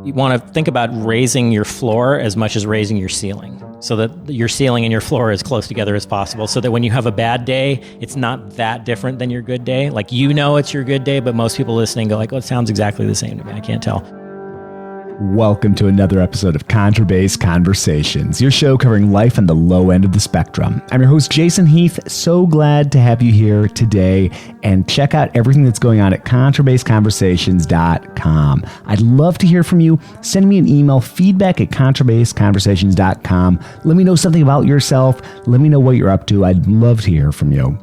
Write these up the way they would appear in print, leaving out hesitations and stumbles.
You want to think about raising your floor as much as raising your ceiling, so that your ceiling and your floor are as close together as possible, so that when you have a bad day, it's not that different than your good day. Like, it's your good day, but most people listening go like, oh, it sounds exactly the same to me. I can't tell. Welcome to another episode of Contrabass Conversations, your show covering life on the low end of the spectrum. I'm your host, Jason Heath. So glad to have you here today, and check out everything that's going on at contrabassconversations.com. I'd love to hear from you. Send me an email, feedback@contrabassconversations.com. Let me know something about yourself. Let me know what you're up to. I'd love to hear from you.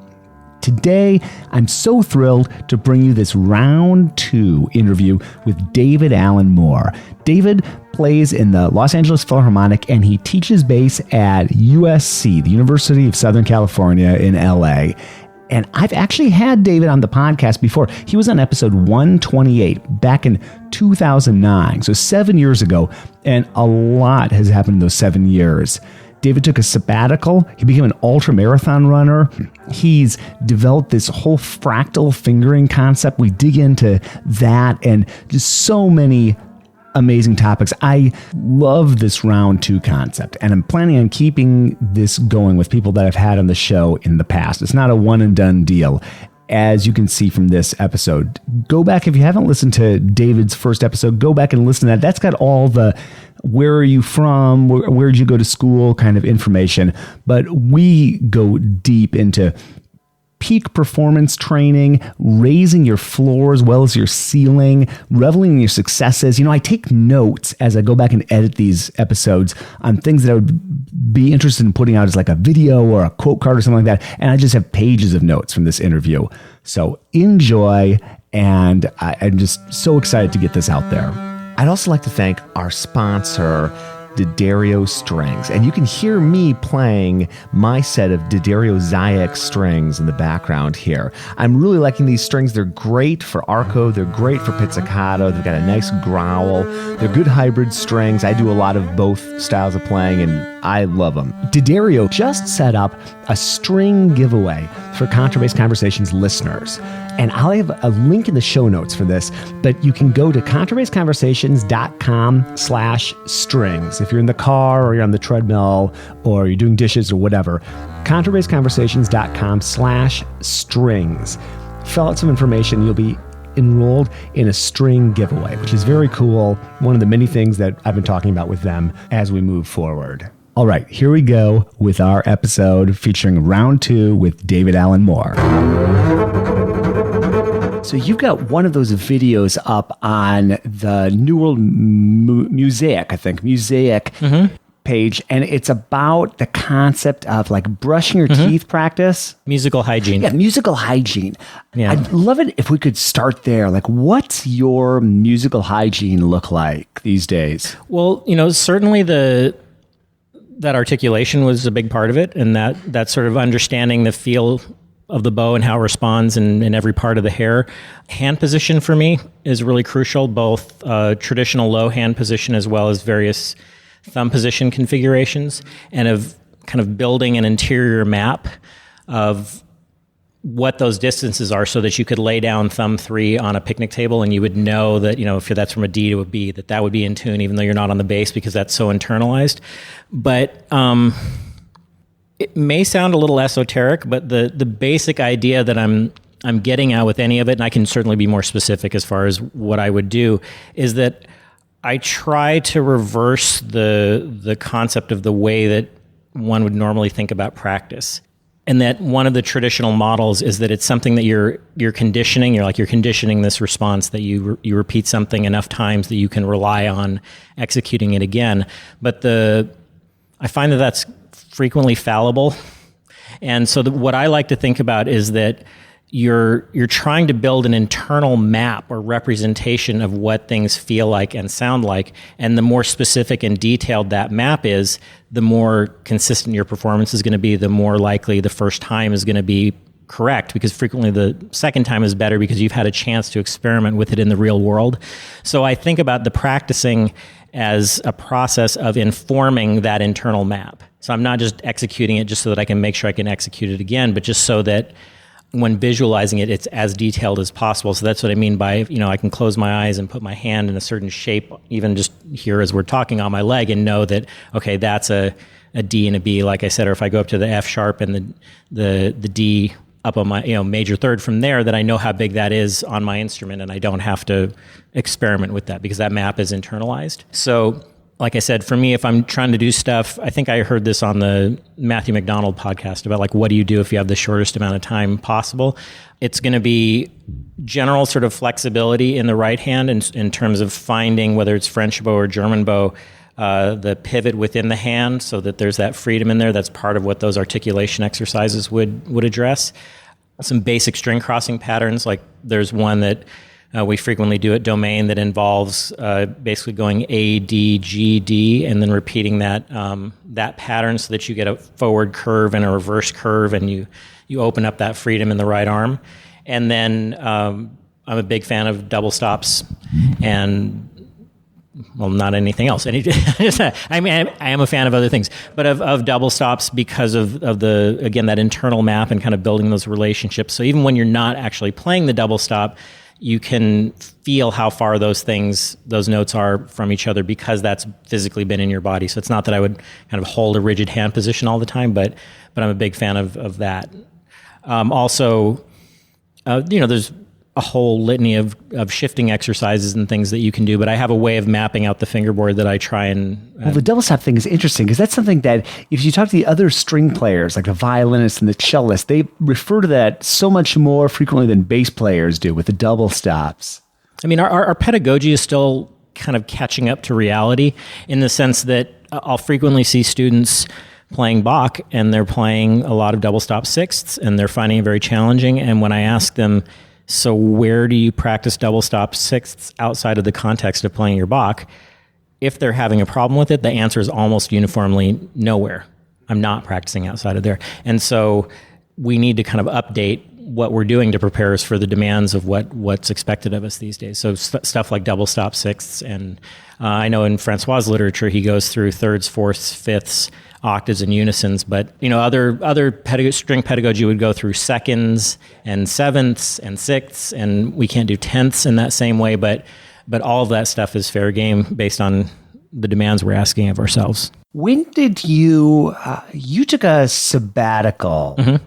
Today, I'm so thrilled to bring you this round 2 interview with David Alan Moore. David plays in the Los Angeles Philharmonic, and he teaches bass at USC, the University of Southern California in LA. And I've actually had David on the podcast before. He was on episode 128 back in 2009, so 7 years ago, and a lot has happened in those 7 years. David took a sabbatical. He became an ultra-marathon runner. He's developed this whole fractal fingering concept. We dig into that and just so many amazing topics. I love this round 2 concept, and I'm planning on keeping this going with people that I've had on the show in the past. It's not a one and done deal. As you can see from this episode, go back, if you haven't listened to David's first episode, go back and listen to that. That's got all the where are you from, where did you go to school kind of information. But we go deep into peak performance training, raising your floor as well as your ceiling, reveling in your successes. I take notes as I go back and edit these episodes on things that I would be interested in putting out as like a video or a quote card or something like that. And I just have pages of notes from this interview. So enjoy, and I'm just so excited to get this out there. I'd also like to thank our sponsor, D'Addario Strings. And you can hear me playing my set of D'Addario Zyx strings in the background here. I'm really liking these strings. They're great for arco. They're great for pizzicato. They've got a nice growl. They're good hybrid strings. I do a lot of both styles of playing, and I love them. D'Addario just set up a string giveaway for Contrabass Conversations listeners. And I'll have a link in the show notes for this, but you can go to contrabassconversations.com/strings. If you're in the car or you're on the treadmill or you're doing dishes or whatever, contrabassconversations.com/strings. Fill out some information. You'll be enrolled in a string giveaway, which is very cool. One of the many things that I've been talking about with them as we move forward. All right, here we go with our episode featuring round 2 with David Alan Moore. So you've got one of those videos up on the New World Mosaic page, and it's about the concept of like brushing your teeth practice. Musical hygiene. Yeah, musical hygiene. Yeah. I'd love it if we could start there. Like, what's your musical hygiene look like these days? Well, certainly that articulation was a big part of it, and that sort of understanding the feel of the bow and how it responds in every part of the hair. Hand position for me is really crucial, both traditional low hand position as well as various thumb position configurations, and of kind of building an interior map of what those distances are so that you could lay down thumb 3 on a picnic table and you would know that, if that's from a D to a B, that would be in tune even though you're not on the bass because that's so internalized. But it may sound a little esoteric, but the basic idea that I'm getting at with any of it, and I can certainly be more specific as far as what I would do, is that I try to reverse the concept of the way that one would normally think about practice. And that one of the traditional models is that it's something that you're conditioning. You're conditioning this response that you repeat something enough times that you can rely on executing it again. But I find that that's frequently fallible. And so what I like to think about is that you're trying to build an internal map or representation of what things feel like and sound like. And the more specific and detailed that map is, the more consistent your performance is going to be, the more likely the first time is going to be correct, because frequently the second time is better because you've had a chance to experiment with it in the real world. So I think about the practicing as a process of informing that internal map. So I'm not just executing it just so that I can make sure I can execute it again, but just so that when visualizing it, it's as detailed as possible. So that's what I mean by, I can close my eyes and put my hand in a certain shape, even just here as we're talking on my leg, and know that, okay, that's a D and a B, like I said, or if I go up to the F sharp and the D up on my major third from there, that I know how big that is on my instrument, and I don't have to experiment with that because that map is internalized. So like I said, for me, if I'm trying to do stuff, I think I heard this on the Matthew McDonald podcast about like, what do you do if you have the shortest amount of time possible? It's going to be general sort of flexibility in the right hand in terms of finding, whether it's French bow or German bow, the pivot within the hand so that there's that freedom in there. That's part of what those articulation exercises would address. Some basic string crossing patterns, like there's one that we frequently do at Domain that involves basically going A, D, G, D, and then repeating that pattern so that you get a forward curve and a reverse curve, and you open up that freedom in the right arm. And then I'm a big fan of double stops and, well, not anything else. I mean, I am a fan of other things, but of double stops because of the, again, that internal map and kind of building those relationships. So even when you're not actually playing the double stop, you can feel how far those notes are from each other because that's physically been in your body. So it's not that I would kind of hold a rigid hand position all the time, but I'm a big fan of that. Also, there's a whole litany of shifting exercises and things that you can do, but I have a way of mapping out the fingerboard that I try and... Well, the double stop thing is interesting because that's something that if you talk to the other string players, like the violinist and the cellist, they refer to that so much more frequently than bass players do with the double stops. I mean, our pedagogy is still kind of catching up to reality in the sense that I'll frequently see students playing Bach and they're playing a lot of double stop sixths and they're finding it very challenging. And when I ask them, so where do you practice double stop sixths outside of the context of playing your Bach? If they're having a problem with it, the answer is almost uniformly nowhere. I'm not practicing outside of there. And so we need to kind of update what we're doing to prepare us for the demands of what's expected of us these days. So stuff like double stop sixths. And I know in Francois' literature, he goes through thirds, fourths, fifths, octaves, and unisons. But other string pedagogy would go through seconds and sevenths and sixths, and we can't do tenths in that same way. But all of that stuff is fair game based on the demands we're asking of ourselves. When did you took a sabbatical? Mm-hmm.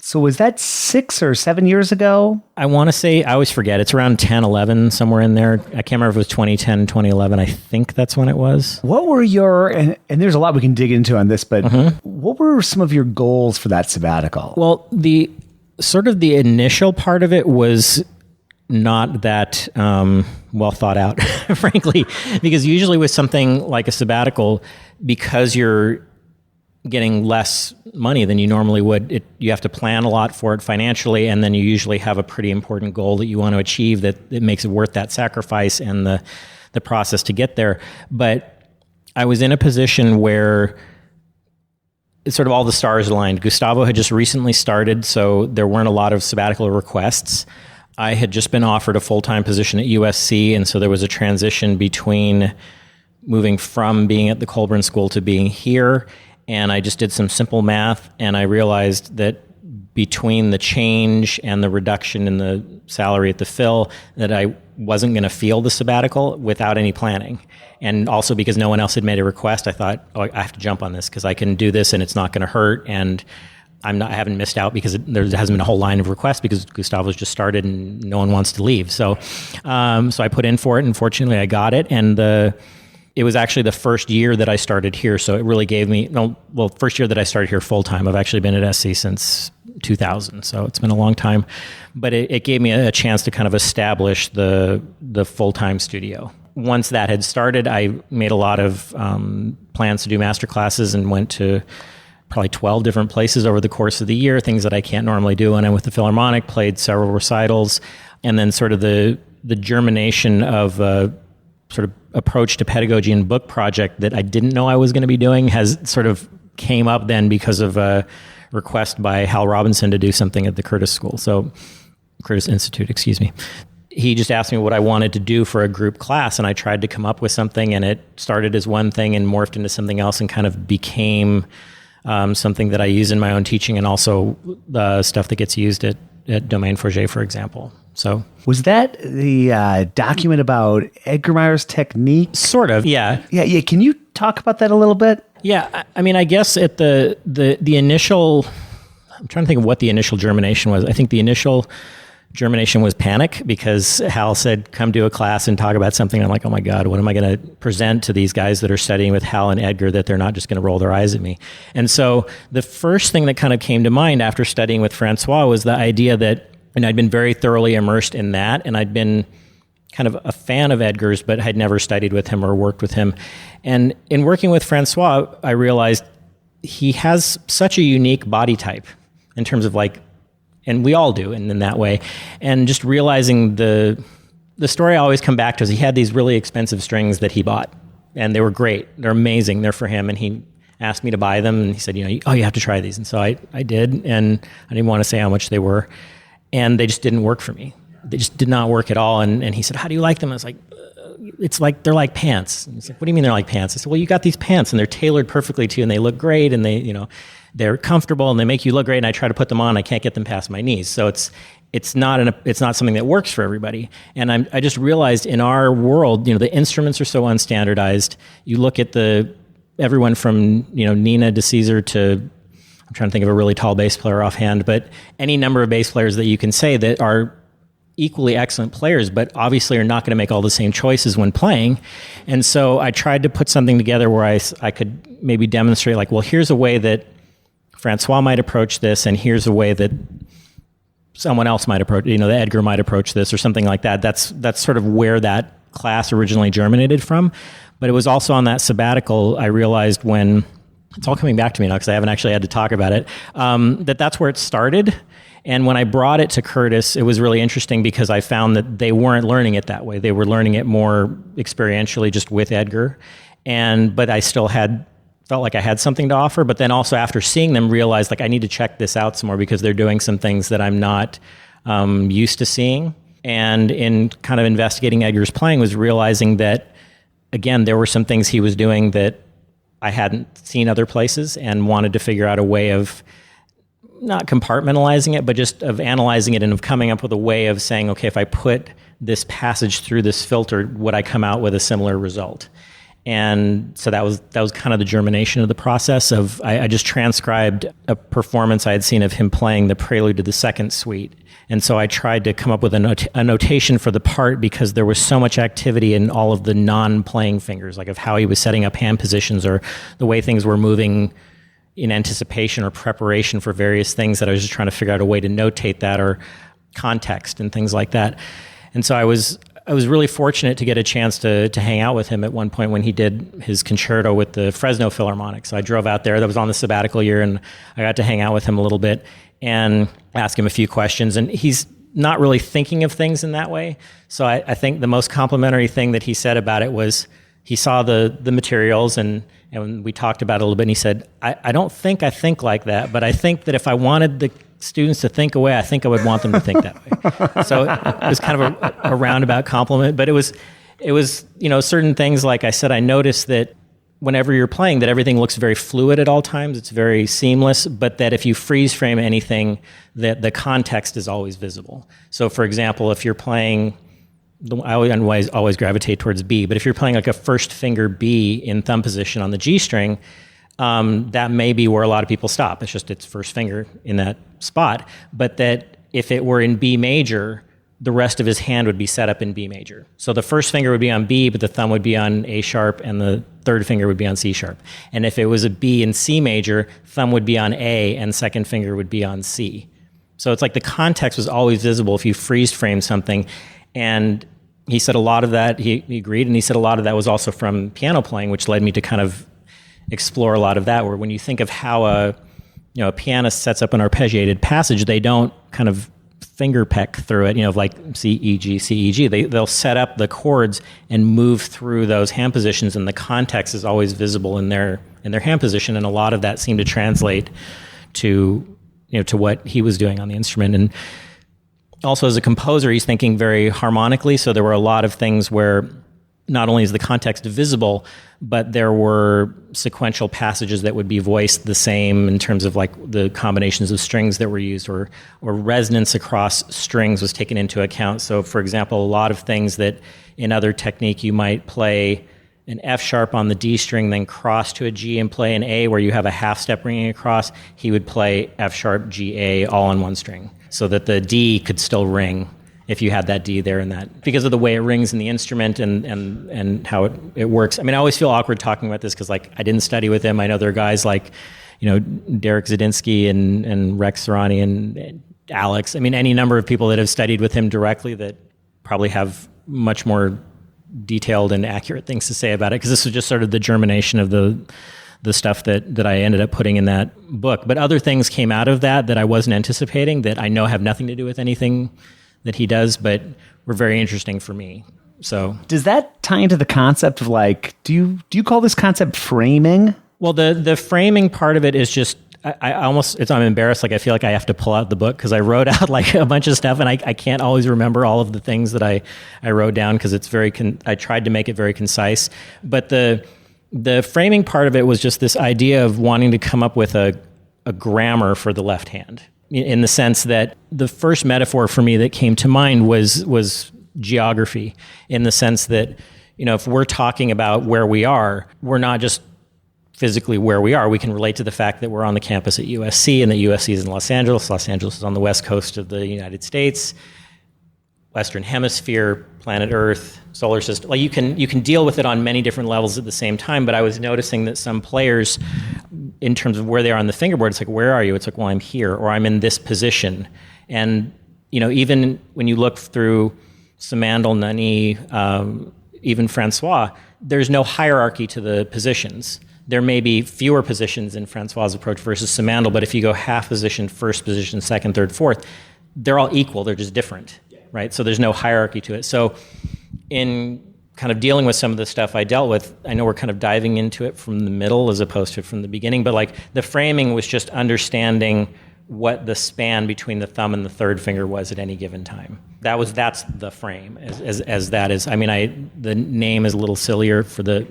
So was that 6 or 7 years ago? I want to say, I always forget. It's around 10, 11, somewhere in there. I can't remember if it was 2010, 2011. I think that's when it was. What were and there's a lot we can dig into on this, but what were some of your goals for that sabbatical? Well, the initial part of it was not that well thought out, frankly, because usually with something like a sabbatical, because you're getting less money than you normally would, you have to plan a lot for it financially, and then you usually have a pretty important goal that you want to achieve that it makes it worth that sacrifice and the process to get there. But I was in a position where it's sort of all the stars aligned. Gustavo had just recently started, so there weren't a lot of sabbatical requests. I had just been offered a full-time position at USC, and so there was a transition between moving from being at the Colburn School to being here. And I just did some simple math, and I realized that between the change and the reduction in the salary at the Phil, that I wasn't going to feel the sabbatical without any planning. And also because no one else had made a request, I thought, I have to jump on this because I can do this and it's not going to hurt. And I haven't missed out because there hasn't been a whole line of requests because Gustavo's just started and no one wants to leave. So I put in for it, and fortunately I got it. And it was actually the first year that I started here, so it really gave me, first year that I started here full-time. I've actually been at SC since 2000, so it's been a long time. But it gave me a chance to kind of establish the full-time studio. Once that had started, I made a lot of plans to do master classes and went to probably 12 different places over the course of the year, things that I can't normally do when I'm with the Philharmonic, played several recitals, and then sort of the germination of sort of approach to pedagogy and book project that I didn't know I was going to be doing has sort of came up then because of a request by Hal Robinson to do something at the Curtis Institute, excuse me. He just asked me what I wanted to do for a group class, and I tried to come up with something, and it started as one thing and morphed into something else and kind of became something that I use in my own teaching, and also the stuff that gets used at at Domaine Forget, for example. So was that the document about Edgar Meyer's technique? Sort of, yeah. Yeah. Can you talk about that a little bit? Yeah, I mean, I guess at the initial, I'm trying to think of what the initial germination was. I think the initial germination was panic, because Hal said, come do a class and talk about something. I'm like, oh my God, what am I going to present to these guys that are studying with Hal and Edgar that they're not just going to roll their eyes at me? And so the first thing that kind of came to mind after studying with Francois was the idea that, and I'd been very thoroughly immersed in that, and I'd been kind of a fan of Edgar's, but had never studied with him or worked with him. And in working with Francois, I realized he has such a unique body type in terms of like, and we all do in that way. And just realizing the story I always come back to is he had these really expensive strings that he bought, and they were great. They're amazing. They're for him. And he asked me to buy them, and he said, you have to try these. And so I did, and I didn't want to say how much they were, and they just didn't work for me. They just did not work at all. And he said, how do you like them? I was like, it's like, they're like pants. And he's like, what do you mean they're like pants? I said, well, you got these pants and they're tailored perfectly to you, and they look great, and they're comfortable and they make you look great. And I try to put them on, I can't get them past my knees. So it's not something that works for everybody. And I just realized in our world, the instruments are so unstandardized. You look at everyone from, Nina de Caesar to, I'm trying to think of a really tall bass player offhand, but any number of bass players that you can say that are equally excellent players, but obviously are not going to make all the same choices when playing. And so I tried to put something together where I could maybe demonstrate, like, well, here's a way that Francois might approach this, and here's a way that someone else might approach, that Edgar might approach this, or something like that. That's sort of where that class originally germinated from. But it was also on that sabbatical, I realized, when it's all coming back to me now because I haven't actually had to talk about it, that's where it started. And when I brought it to Curtis, it was really interesting because I found that they weren't learning it that way. They were learning it more experientially, just with Edgar. But I still felt like I had something to offer. But then also after seeing them, realized like I need to check this out some more because they're doing some things that I'm not used to seeing. And in kind of investigating Edgar's playing, was realizing that, again, there were some things he was doing that I hadn't seen other places, and wanted to figure out a way of not compartmentalizing it, but just of analyzing it and of coming up with a way of saying, okay, if I put this passage through this filter, would I come out with a similar result? And so that was kind of the germination of the process of, I just transcribed a performance I had seen of him playing the prelude to the second suite. And so I tried to come up with a notation for the part, because there was so much activity in all of the non-playing fingers, like of how he was setting up hand positions or the way things were moving in anticipation or preparation for various things, that I was just trying to figure out a way to notate that, or context and things like that. And so I was really fortunate to get a chance to hang out with him at one point when he did his concerto with the Fresno Philharmonic. So I drove out there. That was on the sabbatical year, and I got to hang out with him a little bit and ask him a few questions. And he's not really thinking of things in that way. So I think the most complimentary thing that he said about it was, he saw the materials and we talked about it a little bit, and he said, I don't think I think like that, but I think that if I wanted the students to think away, I think I would want them to think that way. So it was kind of a roundabout compliment, but it was certain things, like I said, I noticed that whenever you're playing, that everything looks very fluid at all times. It's very seamless, but that if you freeze frame anything, that the context is always visible. So for example, if you're playing, I always gravitate towards B, but if you're playing like a first finger B in thumb position on the G string, that may be where a lot of people stop. It's just its first finger in that spot. But that if it were in B major, the rest of his hand would be set up in B major. So the first finger would be on B, but the thumb would be on A sharp, and the third finger would be on C sharp. And if it was a B in C major, thumb would be on A, and second finger would be on C. So it's like the context was always visible if you freeze frame something. And he said a lot of that, he agreed, and he said a lot of that was also from piano playing, which led me to kind of explore a lot of that, where when you think of how a pianist sets up an arpeggiated passage, they don't kind of finger peck through it, like C, E, G, C, E, G. They'll set up the chords and move through those hand positions, and the context is always visible in their hand position, and a lot of that seemed to translate to what he was doing on the instrument. And also as a composer, he's thinking very harmonically, so there were a lot of things where not only is the context visible, but there were sequential passages that would be voiced the same in terms of like the combinations of strings that were used, or resonance across strings was taken into account. So for example, a lot of things that in other technique you might play an F sharp on the D string, then cross to a G and play an A where you have a half step ringing across, he would play F sharp, G, A all on one string so that the D could still ring if you had that D there and that, because of the way it rings in the instrument and how it works. I mean, I always feel awkward talking about this because like I didn't study with him. I know there are guys like, Derek Zadinsky and Rex Serrani and Alex. I mean, any number of people that have studied with him directly that probably have much more detailed and accurate things to say about it, because this was just sort of the germination of the stuff that I ended up putting in that book. But other things came out of that I wasn't anticipating, that I know have nothing to do with anything that he does, but were very interesting for me. So does that tie into the concept of like, do you call this concept framing? Well, the framing part of it is just, I'm embarrassed. Like I feel like I have to pull out the book because I wrote out like a bunch of stuff and I can't always remember all of the things that I wrote down because it's I tried to make it very concise. But the framing part of it was just this idea of wanting to come up with a grammar for the left hand, in the sense that the first metaphor for me that came to mind was geography, in the sense that, if we're talking about where we are, we're not just physically where we are. We can relate to the fact that we're on the campus at USC and that USC is in Los Angeles. Los Angeles is on the west coast of the United States, Western Hemisphere, planet Earth, solar system. Like you can deal with it on many different levels at the same time. But I was noticing that some players, in terms of where they are on the fingerboard, it's like, where are you? It's like, well, I'm here, or I'm in this position. And even when you look through Simandl, Nani, even Francois, there's no hierarchy to the positions. There may be fewer positions in Francois' approach versus Simandl, but if you go half position, first position, second, third, fourth, they're all equal. They're just different, right? So there's no hierarchy to it. So in kind of dealing with some of the stuff I dealt with, I know we're kind of diving into it from the middle as opposed to from the beginning, but like the framing was just understanding what the span between the thumb and the third finger was at any given time. That's the frame as that is. I mean, the name is a little sillier for the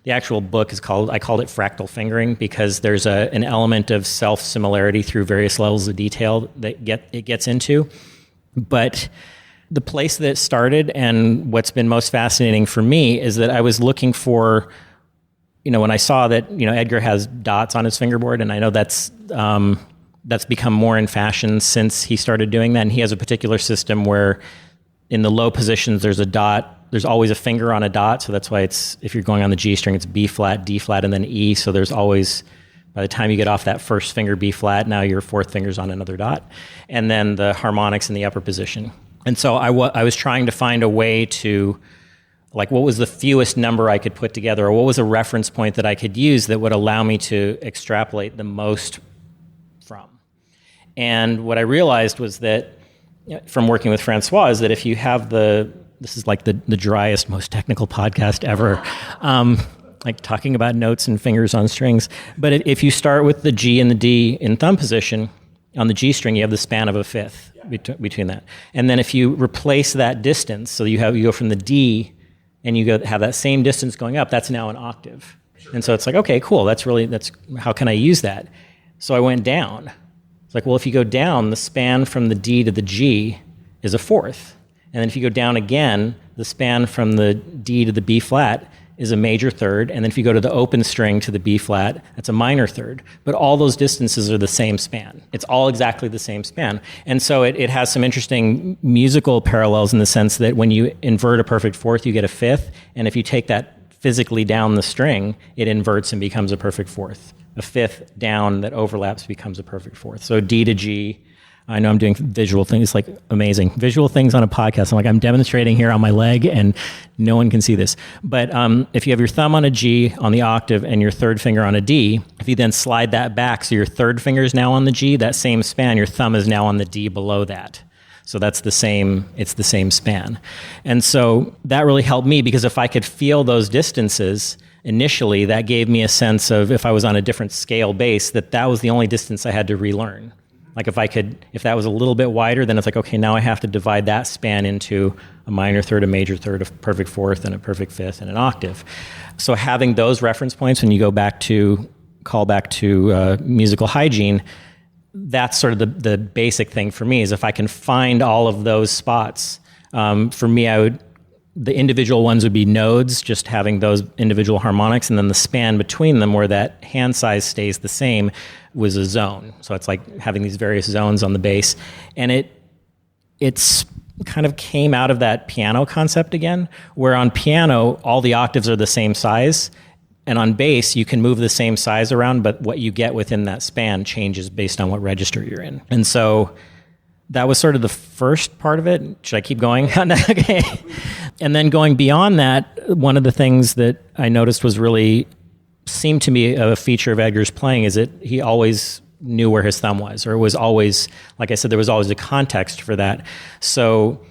actual book I called it Fractal Fingering, because there's an element of self-similarity through various levels of detail that it gets into. But the place that it started and what's been most fascinating for me is that I was looking for, when I saw that, Edgar has dots on his fingerboard, and I know that's become more in fashion since he started doing that. And he has a particular system where in the low positions, there's a dot. There's always a finger on a dot. So that's why if you're going on the G string, it's B flat, D flat, and then E. So there's always, by the time you get off that first finger, B flat, now your fourth finger's on another dot. And then the harmonics in the upper position. And so I was trying to find a way to, like, what was the fewest number I could put together, or what was a reference point that I could use that would allow me to extrapolate the most from. And what I realized was that, from working with Francois, is that if you have this is like the driest, most technical podcast ever, like talking about notes and fingers on strings. But if you start with the G and the D in thumb position, on the G string, you have the span of a fifth between that. And then if you replace that distance, so you go from the D and you have that same distance going up, that's now an octave. Sure. And so it's like, okay, cool. That's how can I use that? So I went down. It's like, well, if you go down, the span from the D to the G is a fourth. And then if you go down again, the span from the D to the B flat is a major third. And then if you go to the open string to the B flat, that's a minor third. But all those distances are the same span. It's all exactly the same span. And so it has some interesting musical parallels in the sense that when you invert a perfect fourth, you get a fifth. And if you take that physically down the string, it inverts and becomes a perfect fourth. A fifth down that overlaps becomes a perfect fourth. So D to G. I know I'm doing visual things. It's like amazing. Visual things on a podcast. I'm demonstrating here on my leg and no one can see this. But if you have your thumb on a G on the octave and your third finger on a D, if you then slide that back, so your third finger is now on the G, that same span, your thumb is now on the D below that. So it's the same span. And so that really helped me, because if I could feel those distances initially, that gave me a sense of, if I was on a different scale bass, that was the only distance I had to relearn. Like if that was a little bit wider, then it's like, okay, now I have to divide that span into a minor third, a major third, a perfect fourth, and a perfect fifth, and an octave. So having those reference points when you call back to musical hygiene, that's sort of the basic thing for me, is if I can find all of those spots, for me, the individual ones would be nodes, just having those individual harmonics, and then the span between them where that hand size stays the same was a zone. So it's like having these various zones on the bass. And it's kind of came out of that piano concept again, where on piano, all the octaves are the same size. And on bass, you can move the same size around, but what you get within that span changes based on what register you're in. And so that was sort of the first part of it. Should I keep going? Okay. And then going beyond that, one of the things that I noticed seemed to me a feature of Edgar's playing is that he always knew where his thumb was, or it was always, like I said, there was always a context for that. So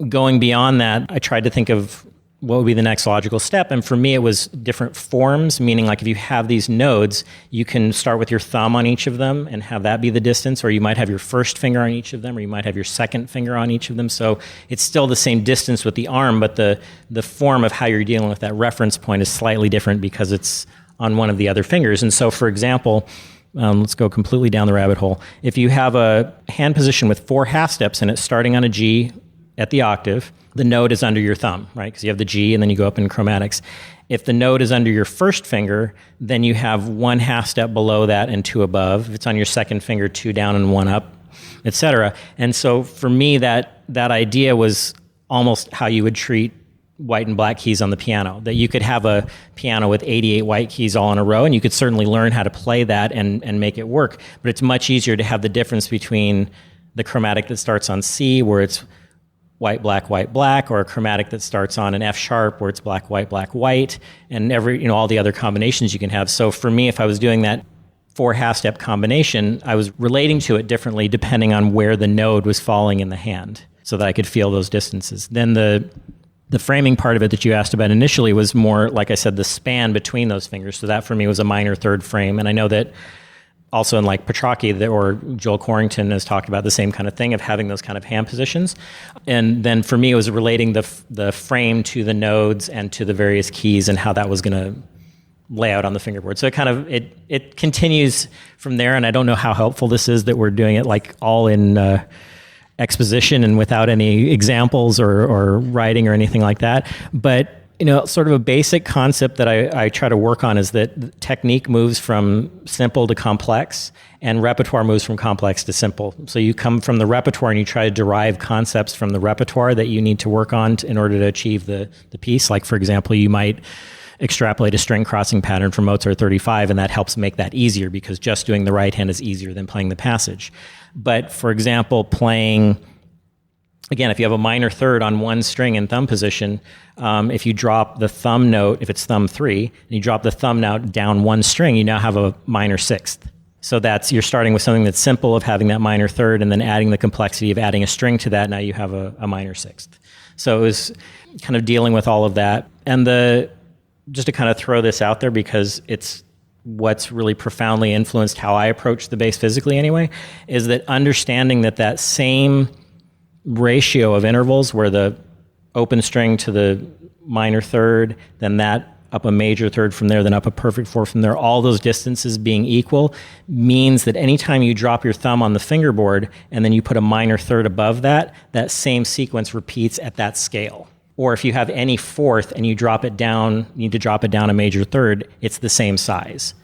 going beyond that, I tried to think of what would be the next logical step. And for me, it was different forms, meaning like if you have these nodes, you can start with your thumb on each of them and have that be the distance, or you might have your first finger on each of them, or you might have your second finger on each of them. So it's still the same distance with the arm, but the form of how you're dealing with that reference point is slightly different because it's on one of the other fingers. And so, for example, let's go completely down the rabbit hole. If you have a hand position with 4 half steps in it, starting on a G at the octave, the node is under your thumb, right? Because you have the G and then you go up in chromatics. If the node is under your first finger, then you have 1 half step below that and 2 above. If it's on your second finger, 2 down and 1 up, etc. And so for me, that idea was almost how you would treat white and black keys on the piano, that you could have a piano with 88 white keys all in a row, and you could certainly learn how to play that and make it work. But it's much easier to have the difference between the chromatic that starts on C, where it's white, black, or a chromatic that starts on an F sharp where it's black, white, and all the other combinations you can have. So for me, if I was doing that 4 half step combination, I was relating to it differently depending on where the node was falling in the hand, so that I could feel those distances. Then the framing part of it that you asked about initially was more, like I said, the span between those fingers. So that for me was a minor third frame. And I know that also in like Petrocchi or Joel Corrington has talked about the same kind of thing of having those kind of hand positions. And then for me, it was relating the frame to the nodes and to the various keys and how that was going to lay out on the fingerboard. So it kind of, it continues from there. And I don't know how helpful this is that we're doing it like all in exposition and without any examples or writing or anything like that. But sort of a basic concept that I try to work on is that technique moves from simple to complex, and repertoire moves from complex to simple. So you come from the repertoire and you try to derive concepts from the repertoire that you need to work on in order to achieve the piece. Like, for example, you might extrapolate a string crossing pattern from Mozart 35, and that helps make that easier because just doing the right hand is easier than playing the passage. But, for example, playing, again, if you have a minor third on one string in thumb position, if you drop the thumb note, if it's thumb 3, and you drop the thumb note down one string, you now have a minor sixth. So you're starting with something that's simple of having that minor third and then adding the complexity of adding a string to that. Now you have a minor sixth. So it was kind of dealing with all of that. And just to kind of throw this out there because it's what's really profoundly influenced how I approach the bass physically anyway, is that understanding that same ratio of intervals where the open string to the minor third, then that up a major third from there, then up a perfect fourth from there, all those distances being equal means that anytime you drop your thumb on the fingerboard and then you put a minor third above that same sequence repeats at that scale. Or if you have any fourth and you need to drop it down a major third, it's the same size.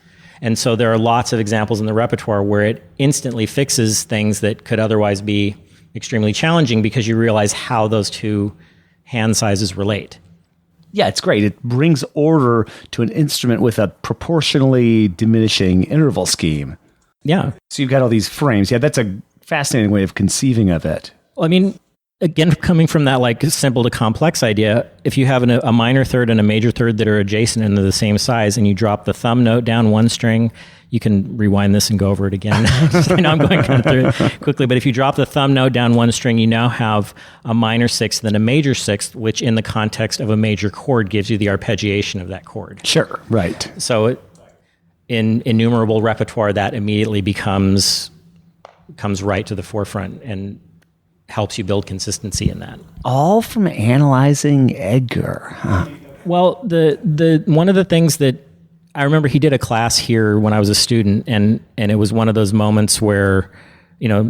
And so there are lots of examples in the repertoire where it instantly fixes things that could otherwise be extremely challenging because you realize how those two hand sizes relate. Yeah, it's great. It brings order to an instrument with a proportionally diminishing interval scheme. Yeah. So you've got all these frames. Yeah, that's a fascinating way of conceiving of it. Well, I mean, again, coming from that like simple to complex idea, if you have a minor third and a major third that are adjacent and they're the same size, and you drop the thumb note down one string, you can rewind this and go over it again. I know I'm going kind of through it quickly, but if you drop the thumb note down one string, you now have a minor sixth and a major sixth, which in the context of a major chord gives you the arpeggiation of that chord. Sure, right. So in innumerable repertoire, that immediately becomes comes right to the forefront and helps you build consistency in that. All from analyzing Edgar. Huh? Well, the one of the things that I remember, he did a class here when I was a student, and it was one of those moments where,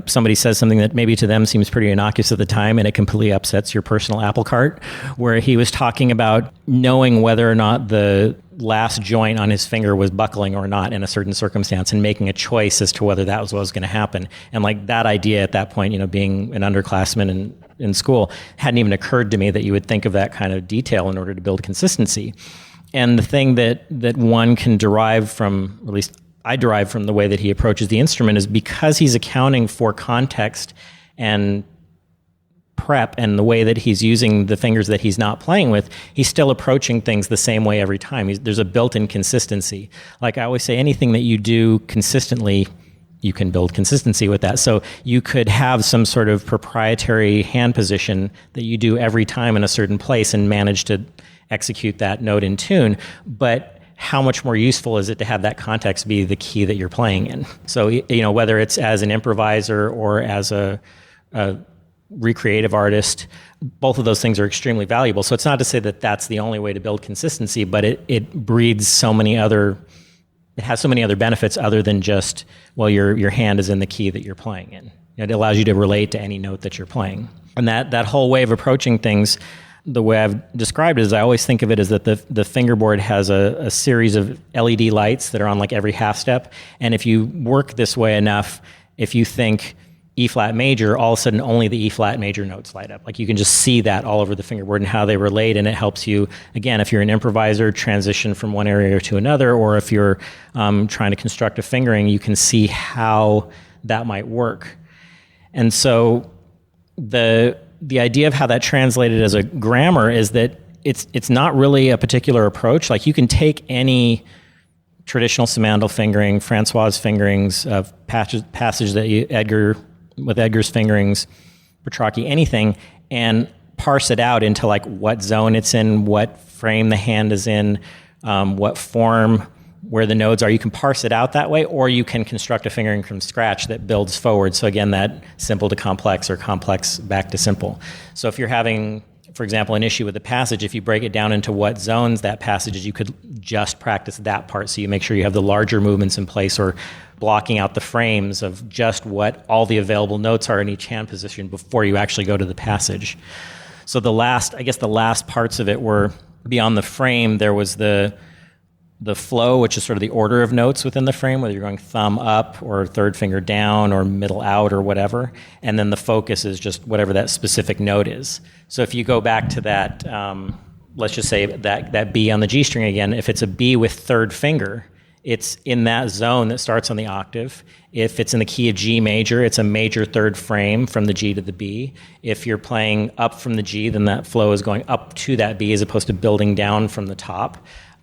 somebody says something that maybe to them seems pretty innocuous at the time, and it completely upsets your personal apple cart, where he was talking about knowing whether or not the last joint on his finger was buckling or not in a certain circumstance, and making a choice as to whether that was what was going to happen. And like that idea at that point, being an underclassman in school, hadn't even occurred to me that you would think of that kind of detail in order to build consistency. And the thing that one can derive from, or at least I derive from the way that he approaches the instrument, is because he's accounting for context and prep and the way that he's using the fingers that he's not playing with, he's still approaching things the same way every time. There's a built-in consistency. Like I always say, anything that you do consistently, you can build consistency with that. So you could have some sort of proprietary hand position that you do every time in a certain place and manage to execute that note in tune, but how much more useful is it to have that context be the key that you're playing in? So, whether it's as an improviser or as a recreative artist, both of those things are extremely valuable. So it's not to say that that's the only way to build consistency, but it breeds it has so many other benefits other than just, well, your hand is in the key that you're playing in. It allows you to relate to any note that you're playing. And that whole way of approaching things, the way I've described it is, I always think of it as that the fingerboard has a series of LED lights that are on like every half step. And if you work this way enough, if you think E flat major, all of a sudden only the E flat major notes light up. Like you can just see that all over the fingerboard and how they relate. And it helps you, again, if you're an improviser, transition from one area to another, or if you're trying to construct a fingering, you can see how that might work. And so the idea of how that translated as a grammar is that it's not really a particular approach. Like you can take any traditional Simandl fingering, Francois fingerings, passage that with Edgar's fingerings, Petrarchy, anything, and parse it out into like what zone it's in, what frame the hand is in, what form, where the nodes are. You can parse it out that way, or you can construct a fingering from scratch that builds forward. So again, that simple to complex or complex back to simple. So if you're having, for example, an issue with a passage, if you break it down into what zones that passage is, you could just practice that part. So you make sure you have the larger movements in place, or blocking out the frames of just what all the available notes are in each hand position before you actually go to the passage. So the last parts of it were, beyond the frame, there was the flow, which is sort of the order of notes within the frame, whether you're going thumb up or third finger down or middle out or whatever. And then the focus is just whatever that specific note is. So if you go back to that, let's just say that B on the G string again, if it's a B with third finger, it's in that zone that starts on the octave. If it's in the key of G major, it's a major third frame from the G to the B. If you're playing up from the G, then that flow is going up to that B as opposed to building down from the top.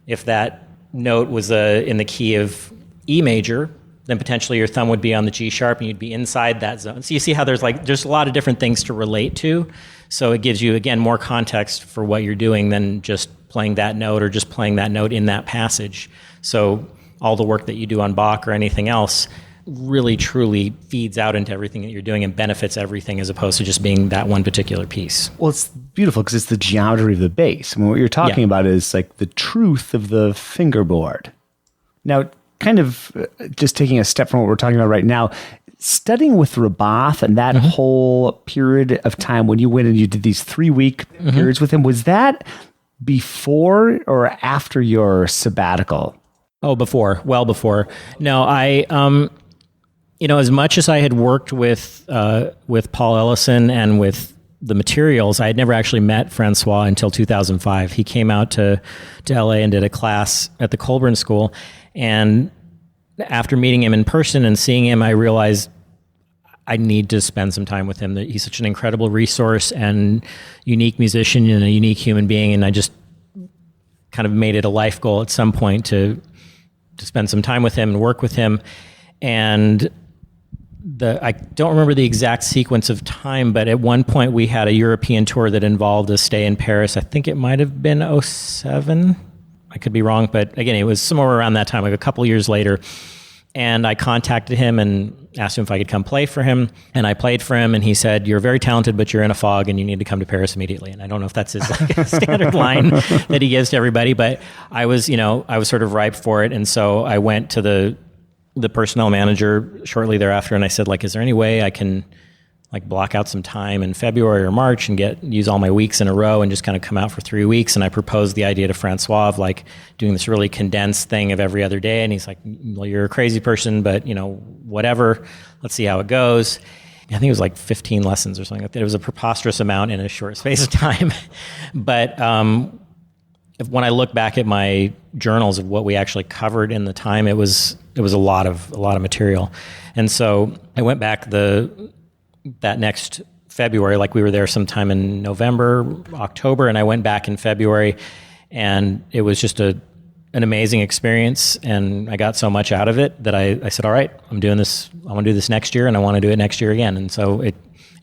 If that note was in the key of E major, then potentially your thumb would be on the G sharp and you'd be inside that zone. So you see how there's a lot of different things to relate to. So it gives you, again, more context for what you're doing than just playing that note or just playing that note in that passage. So all the work that you do on Bach or anything else really truly feeds out into everything that you're doing and benefits everything, as opposed to just being that one particular piece. Well, it's beautiful because it's the geometry of the bass. I mean, what you're talking about is like the truth of the fingerboard. Now, kind of just taking a step from what we're talking about right now, studying with Rabath and that whole period of time when you went and you did these 3-week periods with him, was that before or after your sabbatical? Oh, before. Well before. No, I, as much as I had worked with Paul Ellison and with the materials, I had never actually met Francois until 2005. He came out to LA and did a class at the Colburn School. And after meeting him in person and seeing him, I realized I need to spend some time with him. That he's such an incredible resource and unique musician and a unique human being. And I just kind of made it a life goal at some point to spend some time with him and work with him. And I don't remember the exact sequence of time, but at one point we had a European tour that involved a stay in Paris. I think it might have been 2007. I could be wrong, but again, it was somewhere around that time, like a couple years later. And I contacted him and asked him if I could come play for him. And I played for him, and he said, "You're very talented, but you're in a fog and you need to come to Paris immediately." And I don't know if that's his standard line that he gives to everybody, but I was sort of ripe for it. And so I went to the personnel manager shortly thereafter, and I said, like, is there any way I can like block out some time in February or March and use all my weeks in a row and just kind of come out for 3 weeks? And I proposed the idea to Francois of like doing this really condensed thing of every other day. And he's like, "Well, you're a crazy person, but whatever, let's see how it goes." I think it was like 15 lessons or something like that. It was a preposterous amount in a short space of time. But when I look back at my journals of what we actually covered in the time, it was a lot of material. And so I went back that next February, like we were there sometime in November, October, and I went back in February, and it was just an amazing experience, and I got so much out of it that I said, all right, I'm doing this. I want to do this next year, and I want to do it next year again. And so it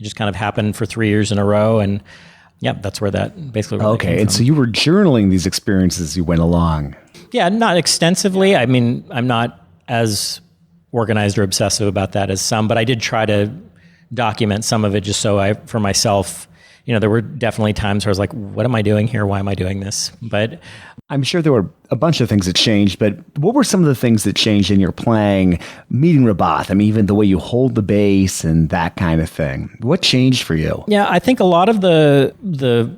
just kind of happened for 3 years in a row, and yeah, that's where that basically really came and from. so you were journaling these experiences as you went along. Yeah, not extensively. I mean, I'm not as organized or obsessive about that as some, but I did try to document some of it just so for myself, there were definitely times where I was like, what am I doing here? Why am I doing this? But I'm sure there were a bunch of things that changed, but what were some of the things that changed in your playing, meeting Rabath? I mean, even the way you hold the bass and that kind of thing. What changed for you? Yeah, I think a lot of the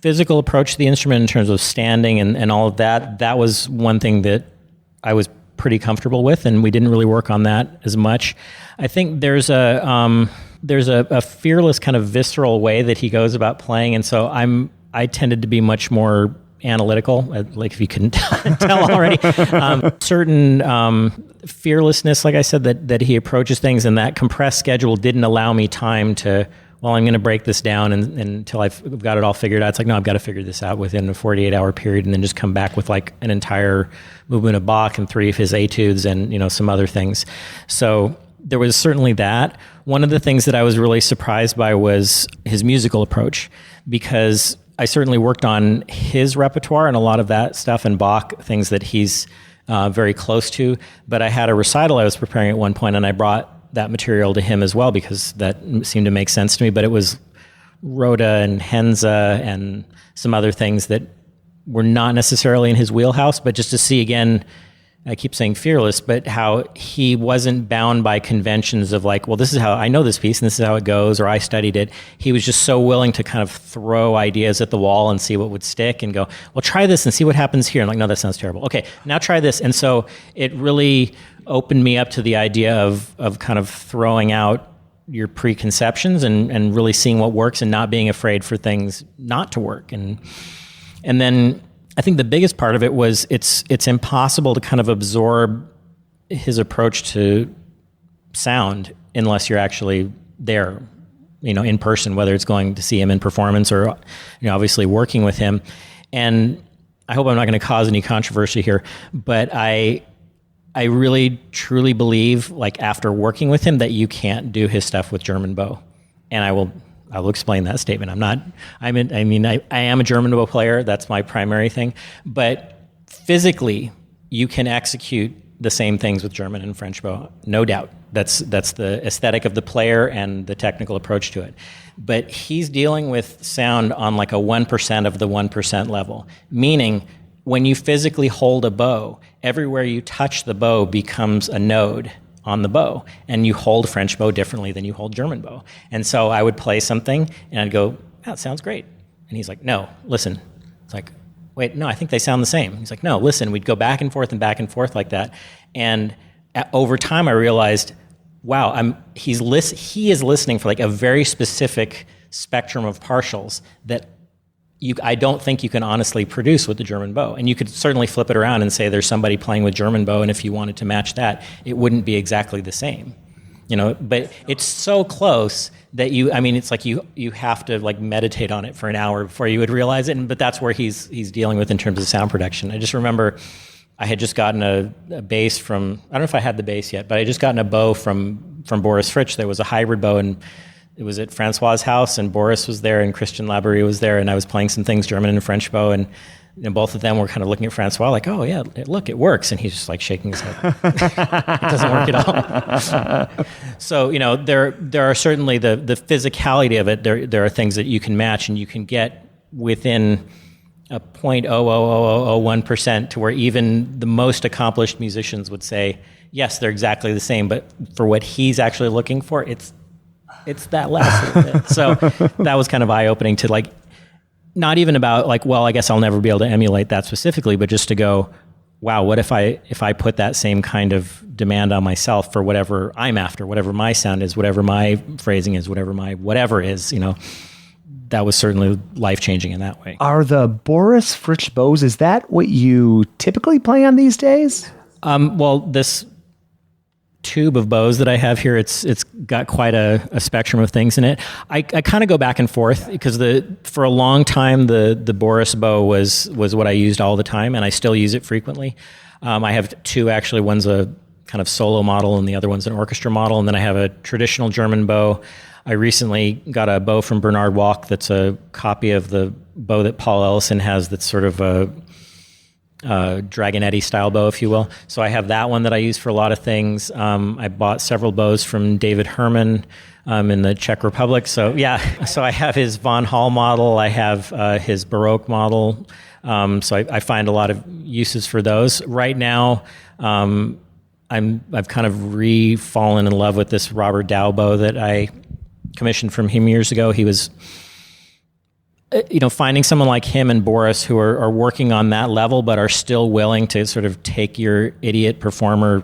physical approach to the instrument in terms of standing and all of that was one thing that I was pretty comfortable with, and we didn't really work on that as much. I think there's a fearless kind of visceral way that he goes about playing, and so I tended to be much more analytical, like if you couldn't tell already. Certain fearlessness, like I said, that he approaches things, and that compressed schedule didn't allow me time to, well, I'm going to break this down and until I've got it all figured out. It's like, no, I've got to figure this out within a 48-hour period, and then just come back with like an entire movement of Bach and 3 of his etudes and some other things. So there was certainly that. One of the things that I was really surprised by was his musical approach, because I certainly worked on his repertoire and a lot of that stuff and Bach, things that he's very close to. But I had a recital I was preparing at one point, and I brought that material to him as well, because that seemed to make sense to me. But it was Rhoda and Henza and some other things that were not necessarily in his wheelhouse, but just to see again, I keep saying fearless, but how he wasn't bound by conventions of like, well, this is how I know this piece and this is how it goes, or I studied it. He was just so willing to kind of throw ideas at the wall and see what would stick and go, well, try this and see what happens here. I'm like, no, that sounds terrible. Okay, now try this. And so it really opened me up to the idea of kind of throwing out your preconceptions and really seeing what works and not being afraid for things not to work. And then I think the biggest part of it was it's impossible to kind of absorb his approach to sound unless you're actually there, in person, whether it's going to see him in performance or, obviously working with him. And I hope I'm not going to cause any controversy here, but I really truly believe, like after working with him, that you can't do his stuff with German bow. And I will explain that statement. I am a German bow player. That's my primary thing. But physically, you can execute the same things with German and French bow, no doubt. That's the aesthetic of the player and the technical approach to it. But he's dealing with sound on like a 1% of the 1% level, meaning when you physically hold a bow, everywhere you touch the bow becomes a node on the bow, and you hold French bow differently than you hold German bow. And so I would play something, and I'd go, that sounds great. And he's like, no, listen. It's like, wait, no, I think they sound the same. He's like, no, listen. We'd go back and forth like that. And over time, I realized, wow, he is listening for like a very specific spectrum of partials that I don't think you can honestly produce with the German bow. And you could certainly flip it around and say there's somebody playing with German bow, and if you wanted to match that, it wouldn't be exactly the same. But it's so close that it's like you have to like meditate on it for an hour before you would realize it. But that's where he's dealing with in terms of sound production. I just remember I had just gotten a bass from, I don't know if I had the bass yet, but I had just gotten a bow from Boris Fritsch. There was a hybrid bow, and it was at Francois's house, and Boris was there, and Christian Labourie was there, and I was playing some things, German and French bow, and both of them were kind of looking at Francois like, oh yeah, look, it works. And he's just like shaking his head. It doesn't work at all. So, there are certainly the physicality of it. There are things that you can match, and you can get within a 0.00001% to where even the most accomplished musicians would say, yes, they're exactly the same, but for what he's actually looking for, it's that last little bit. So that was kind of eye-opening to like, not even about like, well, I guess I'll never be able to emulate that specifically, but just to go, wow, what if I put that same kind of demand on myself for whatever I'm after, whatever my sound is, whatever my phrasing is, whatever my whatever is, that was certainly life-changing in that way. Are the Boris Fritsch bows, is that what you typically play on these days? Well, this tube of bows that I have here, it's got quite a spectrum of things in it. I kind of go back and forth because for a long time the Boris bow was what I used all the time, and I still use it frequently. I have two actually. One's a kind of solo model, and the other one's an orchestra model. And then I have a traditional German bow. I recently got a bow from Bernard Walk that's a copy of the bow that Paul Ellison has. That's sort of a Dragonetti style bow, if you will. So I have that one that I use for a lot of things. I bought several bows from David Herman in the Czech Republic. So yeah, so I have his Von Hall model. I have his Baroque model. So I find a lot of uses for those. Right now, I've kind of re-fallen in love with this Robert Dow bow that I commissioned from him years ago. He was finding someone like him and Boris who are working on that level, but are still willing to sort of take your idiot performer